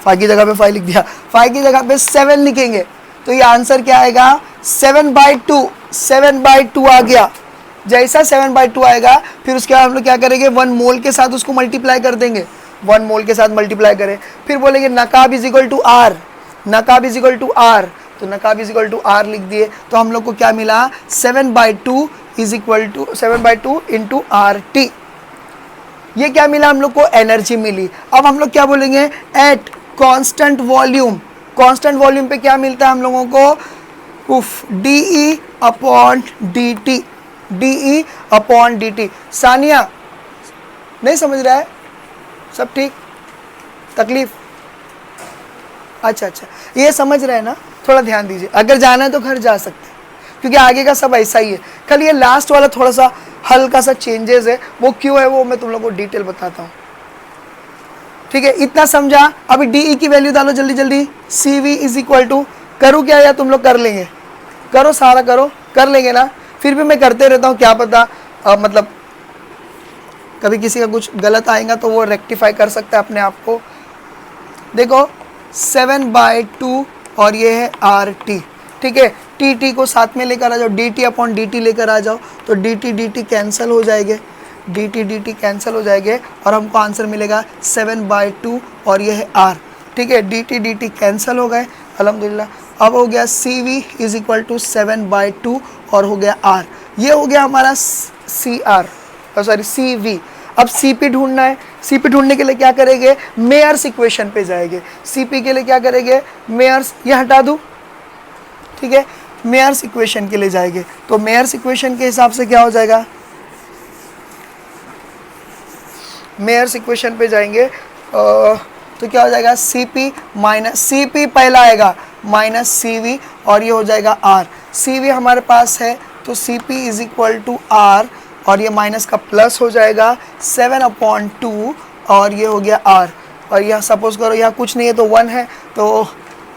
5 की जगह पे 5 लिख दिया, 5 की जगह पे 7 लिखेंगे। तो ये आंसर क्या आएगा? 7/2 आ गया। जैसा 7/2 आएगा, फिर उसके बाद हम लोग क्या करेंगे? 1 मोल के साथ उसको मल्टीप्लाई कर देंगे। 1 मोल के साथ मल्टीप्लाई करें, फिर बोलेंगे नकाब इज इक्वल टू R, तो नकाब इज इक्वल टू R लिख दिए। तो हम लोग को क्या मिला? 7/2 is equal to 7/2 into RT। ये क्या मिला हम लोग को? एनर्जी मिली। अब हम लोग क्या बोलेंगे? एट कांस्टेंट वॉल्यूम पे क्या मिलता है हम लोगों को? DE upon dt। सानिया नहीं समझ रहा है? सब ठीक? तकलीफ? अच्छा अच्छा, ये समझ रहे हैं ना, थोड़ा ध्यान दीजिए। अगर जाना है तो घर जा सकते हैं, क्योंकि आगे का सब ऐसा ही है, खाली ये लास्ट वाला थोड़ा सा हल्का सा चेंजेस है। वो क्यों है वो मैं तुम लोगों को डिटेल बताता हूँ, ठीक है? इतना समझा? अभी डी की वैल्यू डालो जल्दी जल्दी। सी वी इज इक्वल टू, करूँ क्या या तुम लोग कर लेंगे? करो, सारा करो, कर लेंगे ना? फिर भी मैं करते रहता हूँ, क्या पता मतलब कभी किसी का कुछ गलत आएगा तो वो रेक्टिफाई कर सकता है अपने आप को। देखो 7/2 और ये है आर टी, ठीक है? टी टी को साथ में लेकर आ जाओ, D T upon D T लेकर आ जाओ, तो डी टी कैंसिल हो जाएंगे, डी टी कैंसिल हो जाएंगे और हमको आंसर मिलेगा 7/2 और ये है आर, ठीक है? डी टी कैंसिल हो गए, अल्हम्दुलिल्लाह। अब हो गया C V is equal to 7/2 और हो गया आर, ये हो गया हमारा C R, sorry C V. अब सी पी ढूंढना है, सी पी ढूंढने के लिए क्या करेंगे? मेयर्स इक्वेशन पे जाएंगे। सी पी के लिए क्या करेंगे? मेयर्स, ये हटा दूँ, ठीक है? मेयर्स इक्वेशन के लिए जाएंगे, तो मेयर्स इक्वेशन के हिसाब से क्या हो जाएगा? मेयर्स इक्वेशन पे जाएंगे तो क्या हो जाएगा? C P minus, C P पहला आएगा माइनस सी वी और ये हो जाएगा आर। सी वी हमारे पास है तो C P is equal to R और ये माइनस का प्लस हो जाएगा 7/2 और ये हो गया आर। और यहाँ सपोज करो यहाँ कुछ नहीं है तो 1 है, तो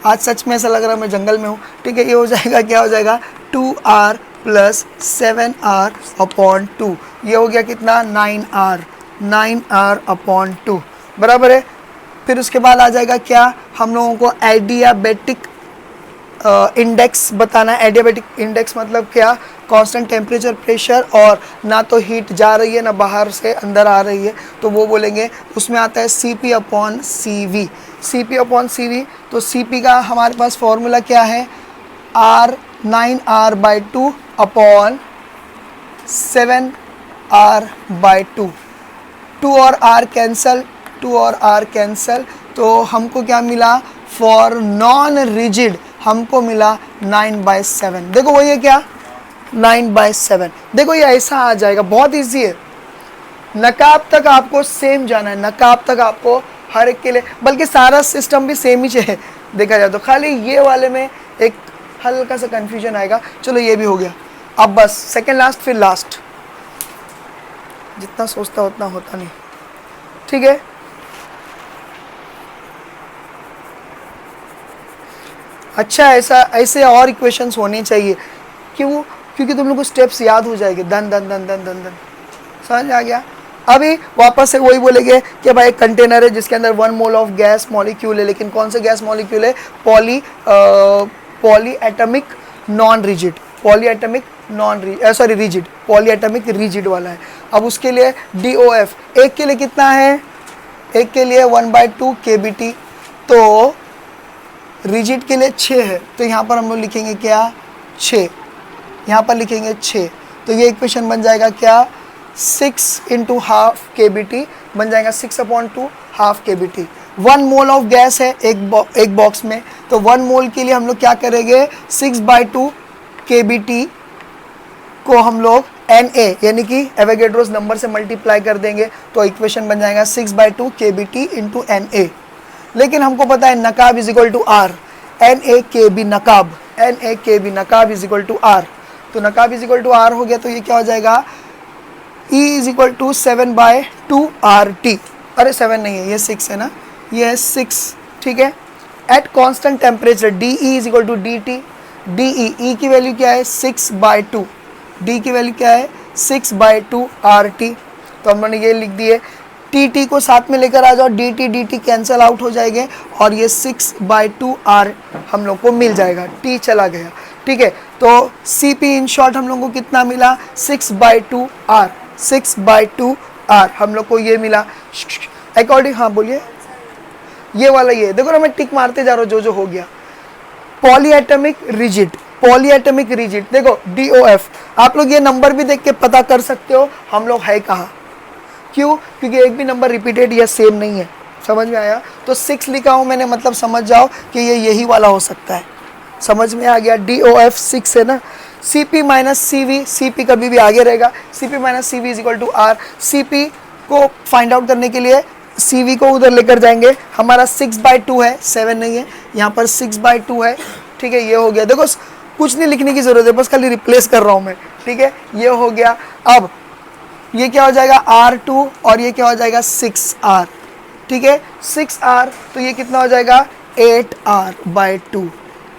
आज सच में ऐसा लग रहा है मैं जंगल में हूँ, ठीक है? ये हो जाएगा, क्या हो जाएगा? 2r प्लस 7r/2, ये हो गया कितना? 9r/2 बराबर है। फिर उसके बाद आ जाएगा क्या? हम लोगों को एडियाबेटिक इंडेक्स बताना है। एडियाबेटिक इंडेक्स मतलब क्या? कांस्टेंट टेम्परेचर, प्रेशर और ना तो हीट जा रही है ना बाहर से अंदर आ रही है, तो वो बोलेंगे। उसमें आता है C P upon C V, C P upon C V. तो सी पी का हमारे पास फॉर्मूला क्या है? आर 9r/2 अपॉन 7r/2, 2 और r कैंसल, 2 और r कैंसल, तो हमको क्या मिला? फॉर नॉन रिजिड हमको मिला 9/7। देखो वही है क्या? 9/7। देखो ये ऐसा आ जाएगा, बहुत इजी है। नकाब तक आपको सेम जाना है, नकाब तक आपको हर एक के लिए, बल्कि सारा सिस्टम भी सेम ही है देखा जाए तो, खाली ये वाले में एक हल्का सा कंफ्यूजन आएगा। चलो ये भी हो गया। अब बस सेकंड लास्ट फिर लास्ट, जितना सोचता उतना होता नहीं, ठीक है? अच्छा, ऐसे और इक्वेशंस होने चाहिए। क्यों? क्योंकि तुम लोग को स्टेप्स याद हो जाएंगे, दन दन दन दन दन दन, समझ आ गया? अभी वापस से वही बोलेंगे कि भाई एक कंटेनर है जिसके अंदर 1 मोल ऑफ गैस मॉलिक्यूल है, लेकिन कौन सा गैस मॉलिक्यूल है? Poly atomic non rigid, poly atomic sorry rigid, poly atomic rigid वाला है। अब उसके लिए DOF एक के लिए कितना है? एक के लिए 1/2 kBT, तो रिजिड के लिए 6 है, तो यहाँ पर हम लोग लिखेंगे क्या? 6, यहाँ पर लिखेंगे 6, तो ये इक्वेशन बन जाएगा क्या? 6 × ½ kBT बन जाएगा 6/2 ½ kBT। 1 मोल ऑफ गैस है एक बॉक्स में, तो 1 मोल के लिए हम लोग क्या करेंगे? 6/2 kBT को हम लोग Na यानी कि एवोगैड्रोस नंबर से मल्टीप्लाई कर देंगे, तो इक्वेशन बन जाएगा 6/2 kBT × Na। लेकिन हमको पता है नकाब is equal to R, NaKB नकाब, NaKB नकाब इज इक्वल टू आर, तो नकाब इज इक्वल टू आर हो गया, तो ये क्या हो जाएगा? E is equal to 7/2 RT, अरे 7 नहीं है, ये 6 है ना, ये है 6, ठीक है? At constant temperature DE is equal to DT, DE, E की वैल्यू क्या है? 6/2, D की वैल्यू क्या है? 6/2 RT, तो हम लोगों ने ये लिख दिए। TT को साथ में लेकर आ जाओ, DT कैंसिल आउट हो जाएंगे और ये 6/2 R हम लोग को मिल जाएगा, T चला गया, ठीक है? तो CP इन शॉर्ट हम लोग को कितना मिला? 6/2 R, 6/2 R हम लोग को ये मिला अकॉर्डिंग। हाँ बोलिए, ये वाला, ये देखो ना मैं टिक मारते जा रहा हूँ जो हो गया। पॉलीएटमिक रिजिड, पॉलीएटमिक रिजिड, देखो DOF, आप लोग ये नंबर भी देख के पता कर सकते हो हम लोग है कहाँ। क्यों? क्योंकि एक भी नंबर रिपीटेड या सेम नहीं है, समझ में आया? तो 6 लिखा हूँ मैंने, मतलब समझ जाओ कि ये यही वाला हो सकता है, समझ में आ गया? DOF 6 है ना। CP माइनस CV, CP कभी भी आगे रहेगा, CP minus CV is equal to R। CP को फाइंड आउट करने के लिए CV को उधर लेकर जाएंगे, हमारा 6/2 है, 7 नहीं है, यहाँ पर 6/2 है, ठीक है, ये हो गया। देखो कुछ नहीं लिखने की जरूरत है, बस खाली रिप्लेस कर रहा हूँ मैं, ठीक है, ये हो गया। अब ये क्या हो जाएगा R2 और ये क्या हो जाएगा 6R, ठीक है, 6R, तो ये कितना हो जाएगा 8R/2,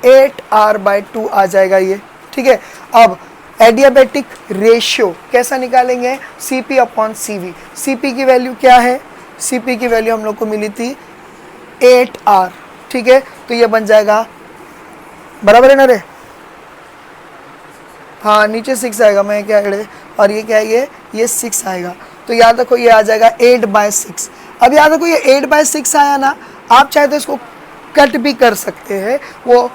8R/2 आ जाएगा ये, ठीक है। अब एडियाबेटिक रेशियो कैसा निकालेंगे, CP/CV। CP की वैल्यू क्या है, CP की वैल्यू हम लोग को मिली थी 8R, ठीक है, तो ये बन जाएगा, बराबर है ना रे, हाँ नीचे 6 आएगा, मैं क्या है, और ये क्या है, ये 6 आएगा, तो याद रखो ये आ जाएगा 8/6। अब याद रखो ये 8/6 आया ना, आप चाहे तो इसको कट भी कर सकते हैं, वो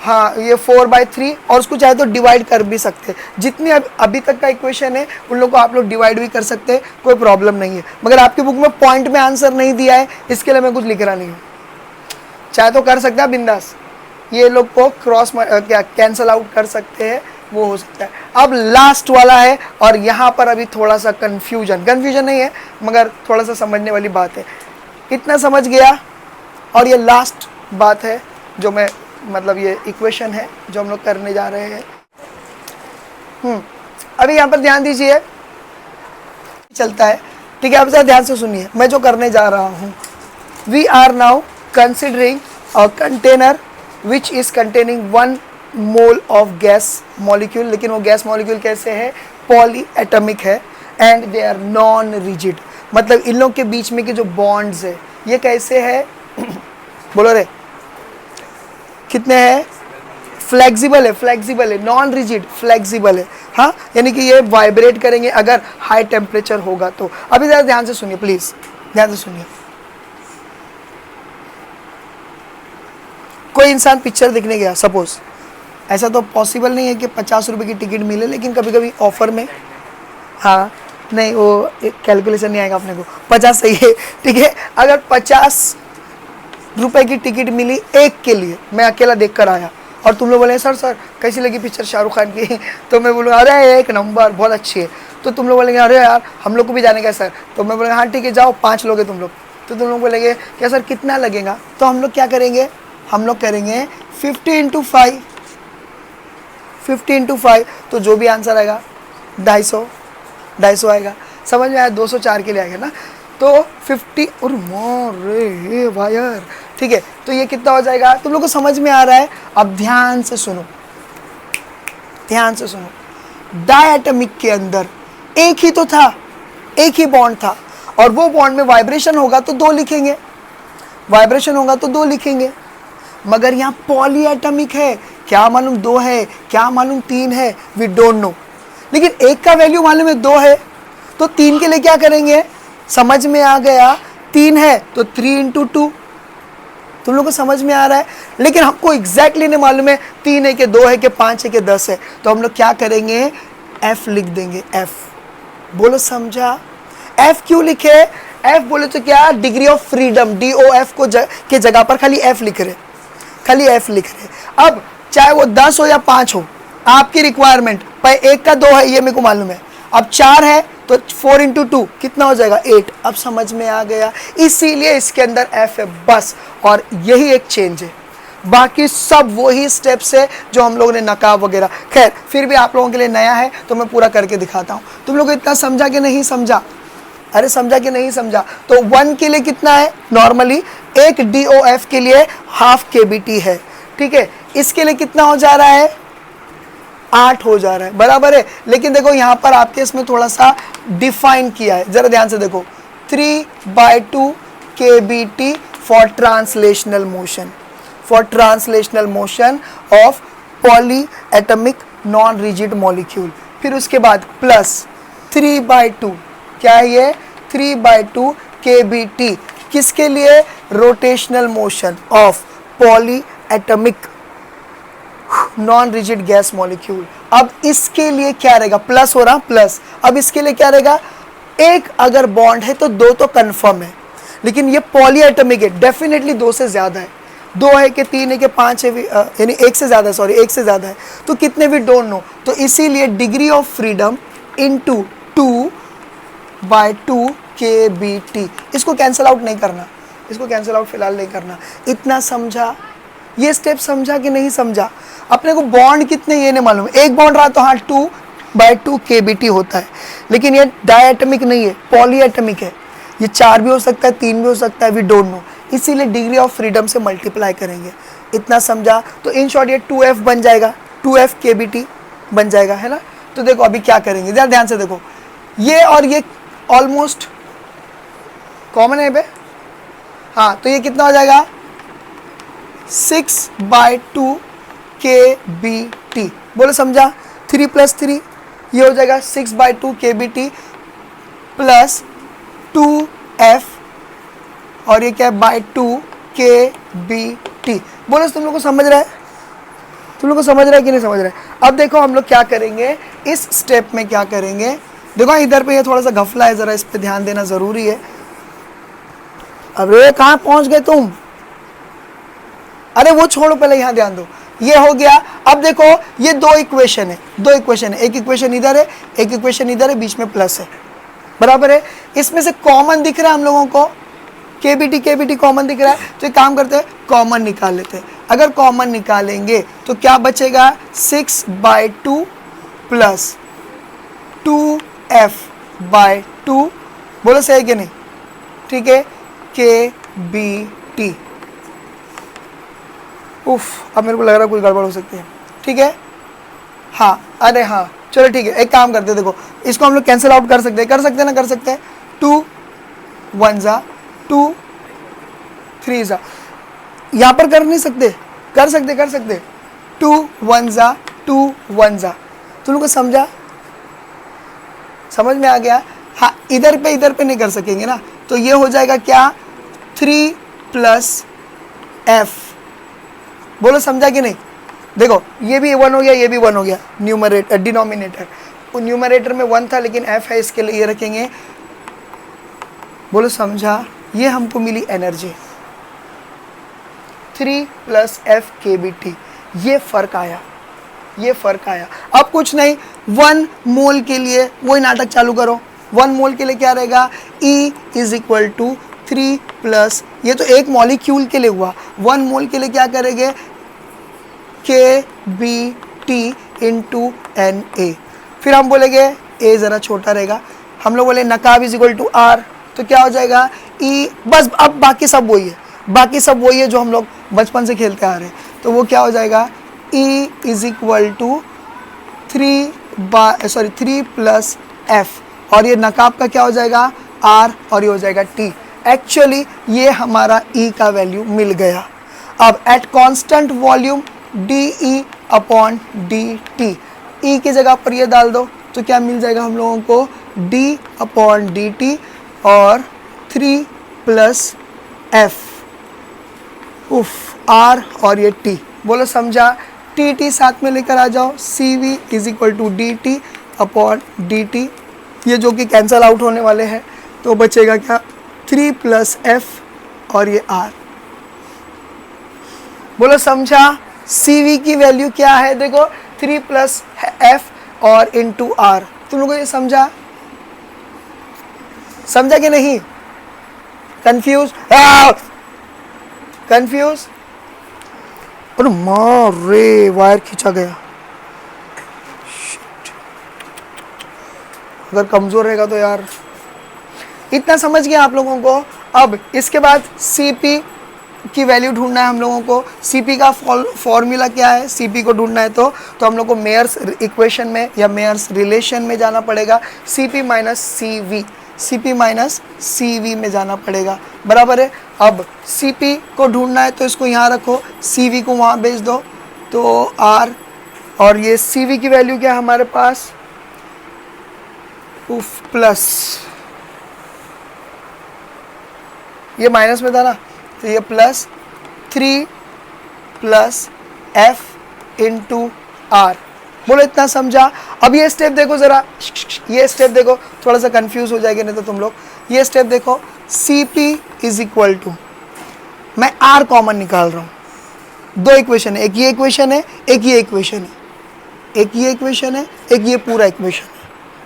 हाँ ये 4/3, और उसको चाहे तो डिवाइड कर भी सकते हैं। जितनी अभी तक का इक्वेशन है उन लोग को आप लोग डिवाइड भी कर सकते हैं, कोई प्रॉब्लम नहीं है। मगर आपकी बुक में पॉइंट में आंसर नहीं दिया है, इसके लिए मैं कुछ लिख रहा नहीं हूँ, चाहे तो कर सकता है बिंदास, ये लोग को क्रॉस क्या कैंसल आउट कर सकते हैं, वो हो सकता है। अब लास्ट वाला है, और यहाँ पर अभी थोड़ा सा कन्फ्यूजन नहीं है, मगर थोड़ा सा समझने वाली बात है, इतना समझ गया। और ये लास्ट बात है जो मैं मतलब ये इक्वेशन है जो हम लोग करने जा रहे हैं। अभी यहाँ पर ध्यान दीजिए, चलता है, ठीक है, आप जरा ध्यान से सुनिए मैं जो करने जा रहा हूँ। We are now considering a container which is containing 1 mole of gas molecule, लेकिन वो गैस मॉलिक्यूल कैसे है, पॉली एटमिक है, and they are non rigid, मतलब इन लोग के बीच में के जो बॉन्ड्स है ये कैसे है बोलो रे, कितने हैं, फ्लेक्सिबल है, नॉन रिजिड, फ्लेक्सिबल है, हाँ, यानी कि ये वाइब्रेट करेंगे अगर हाई टेम्परेचर होगा तो। अभी ज़रा ध्यान से सुनिए, प्लीज ध्यान से सुनिए। कोई इंसान पिक्चर देखने गया, सपोज, ऐसा तो पॉसिबल नहीं है कि 50 रुपये की टिकट मिले, लेकिन कभी कभी ऑफर में, हाँ नहीं वो कैलकुलेशन नहीं आएगा अपने को, 50 सही है, ठीक है। अगर 50 रुपए की टिकट मिली एक के लिए, मैं अकेला देख कर आया, और तुम लोग बोले सर कैसी लगी पिक्चर शाहरुख खान की, तो मैं बोलूँ अरे एक नंबर, बहुत अच्छी है। तो तुम लोग बोलेंगे अरे यार हम लोग को भी जाने का सर, तो मैं बोलेंगे हाँ ठीक है जाओ, 5 लोग हैं तुम लोग, तो तुम लोग बोलेंगे क्या सर कितना लगेगा, तो हम लोग क्या करेंगे, हम लोग करेंगे 50 × 5, 50 × 5, तो जो भी आंसर आएगा 250 आएगा, समझ में आया, 204 के लिए आएगा ना, तो 50 और मोरे वायर, ठीक है, तो ये कितना हो जाएगा, तुम लोग को समझ में आ रहा है। अब ध्यान से सुनो, डायटमिक के अंदर एक ही तो था, एक ही बॉन्ड था, और वो बॉन्ड में वाइब्रेशन होगा तो 2 लिखेंगे, मगर यहाँ पॉलीएटमिक है, क्या मालूम 2 है, क्या मालूम 3 है, वी डोंट नो, लेकिन एक का वैल्यू मालूम है 2 है, तो 3 के लिए क्या करेंगे, समझ में आ गया, 3 है तो 3 × 2, तुम लोग को समझ में आ रहा है। लेकिन हमको एग्जैक्टली नहीं मालूम है 3 है कि 2 है कि 5 है कि 10 है, तो हम लोग क्या करेंगे, F लिख देंगे, F, बोलो समझा। F क्यों लिखे, F बोले तो क्या, डिग्री ऑफ फ्रीडम, DOF को के जगह पर खाली F लिख रहे, अब चाहे वो 10 हो या 5 हो, आपकी रिक्वायरमेंट, पर एक का 2 है ये मेरे को मालूम है, अब 4 है तो 4 × 2 कितना हो जाएगा, 8, अब समझ में आ गया, इसीलिए इसके अंदर F है बस, और यही एक चेंज है, बाकी सब वही स्टेप्स है जो हम लोगों ने नकाब वगैरह, खैर फिर भी आप लोगों के लिए नया है तो मैं पूरा करके दिखाता हूँ। तुम लोग इतना समझा कि नहीं समझा, अरे समझा कि नहीं समझा, तो 1 के लिए कितना है, नॉर्मली एक DOF के लिए ½ kBT है, ठीक है, इसके लिए कितना हो जा रहा है, 8 हो जा रहा है, बराबर है। लेकिन देखो यहाँ पर आपके इसमें थोड़ा सा डिफाइन किया है, जरा ध्यान से देखो, 3/2 kBT for translational motion of polyatomic non rigid molecule, फिर उसके बाद प्लस 3/2, क्या है ये, 3/2 kBT, किसके लिए, rotational motion of polyatomic non rigid gas molecule. अब इसके लिए क्या रहेगा, प्लस हो रहा, प्लस, अब इसके लिए क्या रहेगा, एक अगर बॉन्ड है तो 2 तो कंफर्म है, लेकिन ये पॉलीएटमिक है, डेफिनेटली 2 से ज्यादा है, 2 है कि 3 है कि 5 है, यानी 1 से ज्यादा, सॉरी 1 से ज्यादा है, तो कितने भी डोंट नो, तो इसीलिए degree of freedom into 2/2 KBT। इसको कैंसिल आउट नहीं करना, इसको कैंसिल आउट फिलहाल नहीं करना। इतना समझा? ये स्टेप समझा कि नहीं समझा? अपने को बॉन्ड कितने ये नहीं मालूम, एक बॉन्ड रहा तो हाँ 2/2 KBT होता है, लेकिन ये डायटमिक नहीं है, पॉलीएटमिक है। ये 4 भी हो सकता है, 3 भी हो सकता है, वी डोंट नो, इसीलिए डिग्री ऑफ फ्रीडम से मल्टीप्लाई करेंगे। इतना समझा? तो इन शॉर्ट ये 2F बन जाएगा, 2F KBT बन जाएगा, है ना। तो देखो अभी क्या करेंगे, जरा ध्यान से देखो, ये और ये ऑलमोस्ट कॉमन है बे, हाँ, तो ये कितना हो जाएगा 6/2 KBT। बोलो समझा? 3 + 3 ये हो जाएगा 6/2 KBT प्लस 2F और ये क्या है /2 KBT। बोलो तुम लोग को समझ रहा है? तुम लोग को समझ रहा है कि नहीं समझ रहा है? अब देखो हम लोग क्या करेंगे इस स्टेप में, क्या करेंगे देखो, इधर पे ये थोड़ा सा घफला है, जरा इस पे ध्यान देना जरूरी है। अरे कहाँ पहुंच गए तुम? अरे वो छोड़ो, पहले यहाँ ध्यान दो। ये हो गया। अब देखो ये दो इक्वेशन है, एक इक्वेशन इधर है, एक इक्वेशन इधर है, बीच में प्लस है, बराबर है। इसमें से कॉमन दिख रहा है हम लोगों को, KBT कॉमन दिख रहा है, तो एक काम करते हैं कॉमन निकाल लेते हैं। अगर कॉमन निकालेंगे तो क्या बचेगा 6/2 प्लस 2F/2, बोलो सही है कि नहीं? ठीक है, KBT। उफ, अब मेरे को लग रहा है कोई गड़बड़ हो सकती है, ठीक है। हाँ, अरे हाँ, चलो ठीक है, एक काम करते हैं, देखो इसको हम लोग कैंसिल आउट कर सकते हैं ना, कर सकते हैं। 2 1 जा 2 3 जा, यहाँ पर कर नहीं सकते, कर सकते 2 1 जा 2 1 जा। तुम लोग को समझा? समझ में आ गया? हाँ, इधर पे नहीं कर सकेंगे ना, तो ये हो जाएगा क्या 3 + F। बोलो समझा कि नहीं? देखो ये भी 1 हो गया, ये भी 1 हो गया, डिनोमिनेटर, न्यूमरेटर में 1 था लेकिन F है, इसके लिए ये रखेंगे। बोलो समझा? ये हमको मिली एनर्जी 3 + F KBT, ये फर्क आया। अब कुछ नहीं, 1 मोल के लिए वही नाटक चालू करो। 1 मोल के लिए क्या रहेगा, E = 3 + ये तो एक मॉलिक्यूल के लिए हुआ, 1 मोल के लिए क्या करेंगे KBT × Na। फिर हम बोलेंगे A ज़रा छोटा रहेगा, हम लोग बोले नकाब = R, तो क्या हो जाएगा E, बस अब बाकी सब वही है, जो हम लोग बचपन से खेलते आ रहे हैं। तो वो क्या हो जाएगा E = 3 + F, और ये नकाब का क्या हो जाएगा R, और ये हो जाएगा T। एक्चुअली ये हमारा E का वैल्यू मिल गया। अब eight constant volume dE/dt, E की जगह पर ये डाल दो तो क्या मिल जाएगा हम लोगों को d/dt और 3 + F, R और ये T। बोलो समझा? T साथ में लेकर आ जाओ, CV = dt/dt, ये जो कि कैंसल आउट होने वाले हैं, तो बचेगा क्या 3 + F और ये R। बोलो समझा? CV की वैल्यू क्या है, देखो 3 + F और × R। तुम लोगों को ये समझा कि नहीं? कंफ्यूज? अरे मार रे, वायर खींचा गया। अगर कमजोर रहेगा तो यार। इतना समझ गया आप लोगों को? अब इसके बाद CP की वैल्यू ढूंढना है हम लोगों को। CP का फॉर्मूला क्या है? CP को ढूंढना है तो हम लोग को मेयर्स इक्वेशन में या मेयर्स रिलेशन में जाना पड़ेगा। CP - CV में जाना पड़ेगा, बराबर है। अब CP को ढूंढना है तो इसको यहाँ रखो, CV को वहाँ भेज दो, तो R, और ये CV की वैल्यू क्या है हमारे पास, प्लस, ये माइनस में था ना, तो ये प्लस 3 + F × R। बोलो इतना समझा? अब ये स्टेप देखो जरा, ये स्टेप देखो, थोड़ा सा कंफ्यूज हो जाएगा नहीं तो तुम लोग। ये स्टेप देखो, CP = मैं R कॉमन निकाल रहा हूँ, दो इक्वेशन है, एक ये इक्वेशन है, एक ये इक्वेशन है, एक ये पूरा इक्वेशन है,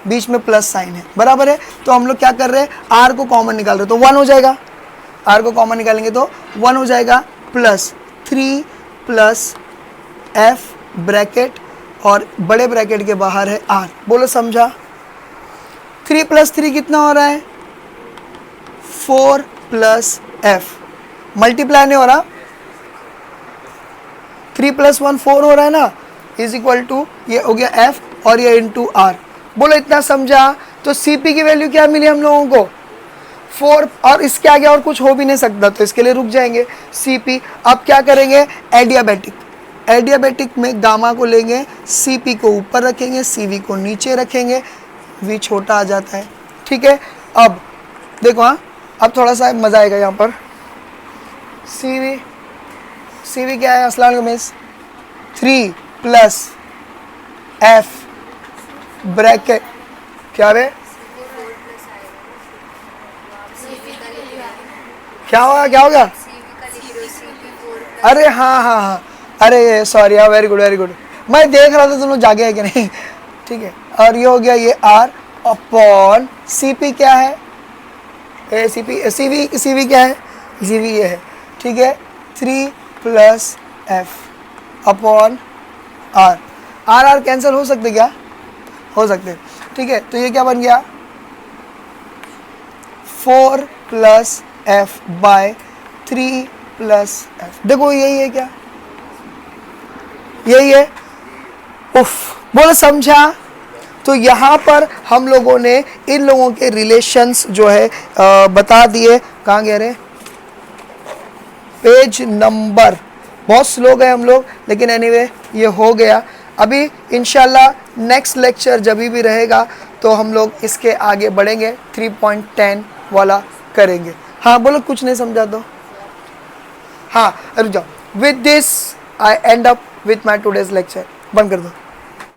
बीच में प्लस साइन है, बराबर है। तो हम लोग क्या कर रहे हैं, आर को कॉमन निकाल रहे हैं, तो 1 हो जाएगा। आर को कॉमन निकालेंगे तो 1 हो जाएगा, प्लस 3 प्लस एफ ब्रैकेट और बड़े ब्रैकेट के बाहर है आर। बोलो समझा? 3 प्लस 3 कितना हो रहा है, 4 प्लस एफ। मल्टीप्लाई नहीं हो रहा, 3 प्लस 1 4 हो रहा है ना, इज इक्वल टू ये हो गया एफ और ये इंटू आर। बोलो इतना समझा? तो सीपी की वैल्यू क्या मिली हम लोगों को, 4, और इसके आगे और कुछ हो भी नहीं सकता, तो इसके लिए रुक जाएंगे सीपी। अब क्या करेंगे, एडियाबैटिक। एडियाबैटिक में गामा को लेंगे, सीपी को ऊपर रखेंगे, सीवी को नीचे रखेंगे, वी छोटा आ जाता है, ठीक है। अब देखो, हाँ अब थोड़ा सा मजा आएगा यहाँ पर। सीवी, सीवी क्या है अस्सलाम वालेकुम मिस, 3 प्लस एफ ब्रैकेट, क्या है, क्या होगा, क्या होगा, अरे हाँ हाँ हाँ, अरे सॉरी यार, वेरी गुड वेरी गुड, मैं देख रहा था तुम लोग जागे है कि नहीं, ठीक है। और ये हो गया ये आर अपॉन सीपी क्या है, ए सीपी, सीवी क्या है, सीवी ये है, ठीक है। 3 plus F upon R, R cancel हो सकते क्या, हो सकते, ठीक है। तो ये क्या बन गया, 4 plus F by 3 plus F. देखो यही है क्या, यही है, उफ, बोलो समझा? तो यहाँ पर हम लोगों ने इन लोगों के रिलेशंस जो है बता दिए। कहाँ गए रे, पेज नंबर, बहुत स्लो गए हम लोग, लेकिन एनीवे ये हो गया। अभी इंशाल्लाह नेक्स्ट लेक्चर जब भी रहेगा तो हम लोग इसके आगे बढ़ेंगे, 3.10 वाला करेंगे। हाँ बोलो, कुछ नहीं समझा तो हाँ रुक जाओ। With this I and up with my today's lecture, बंद कर दो।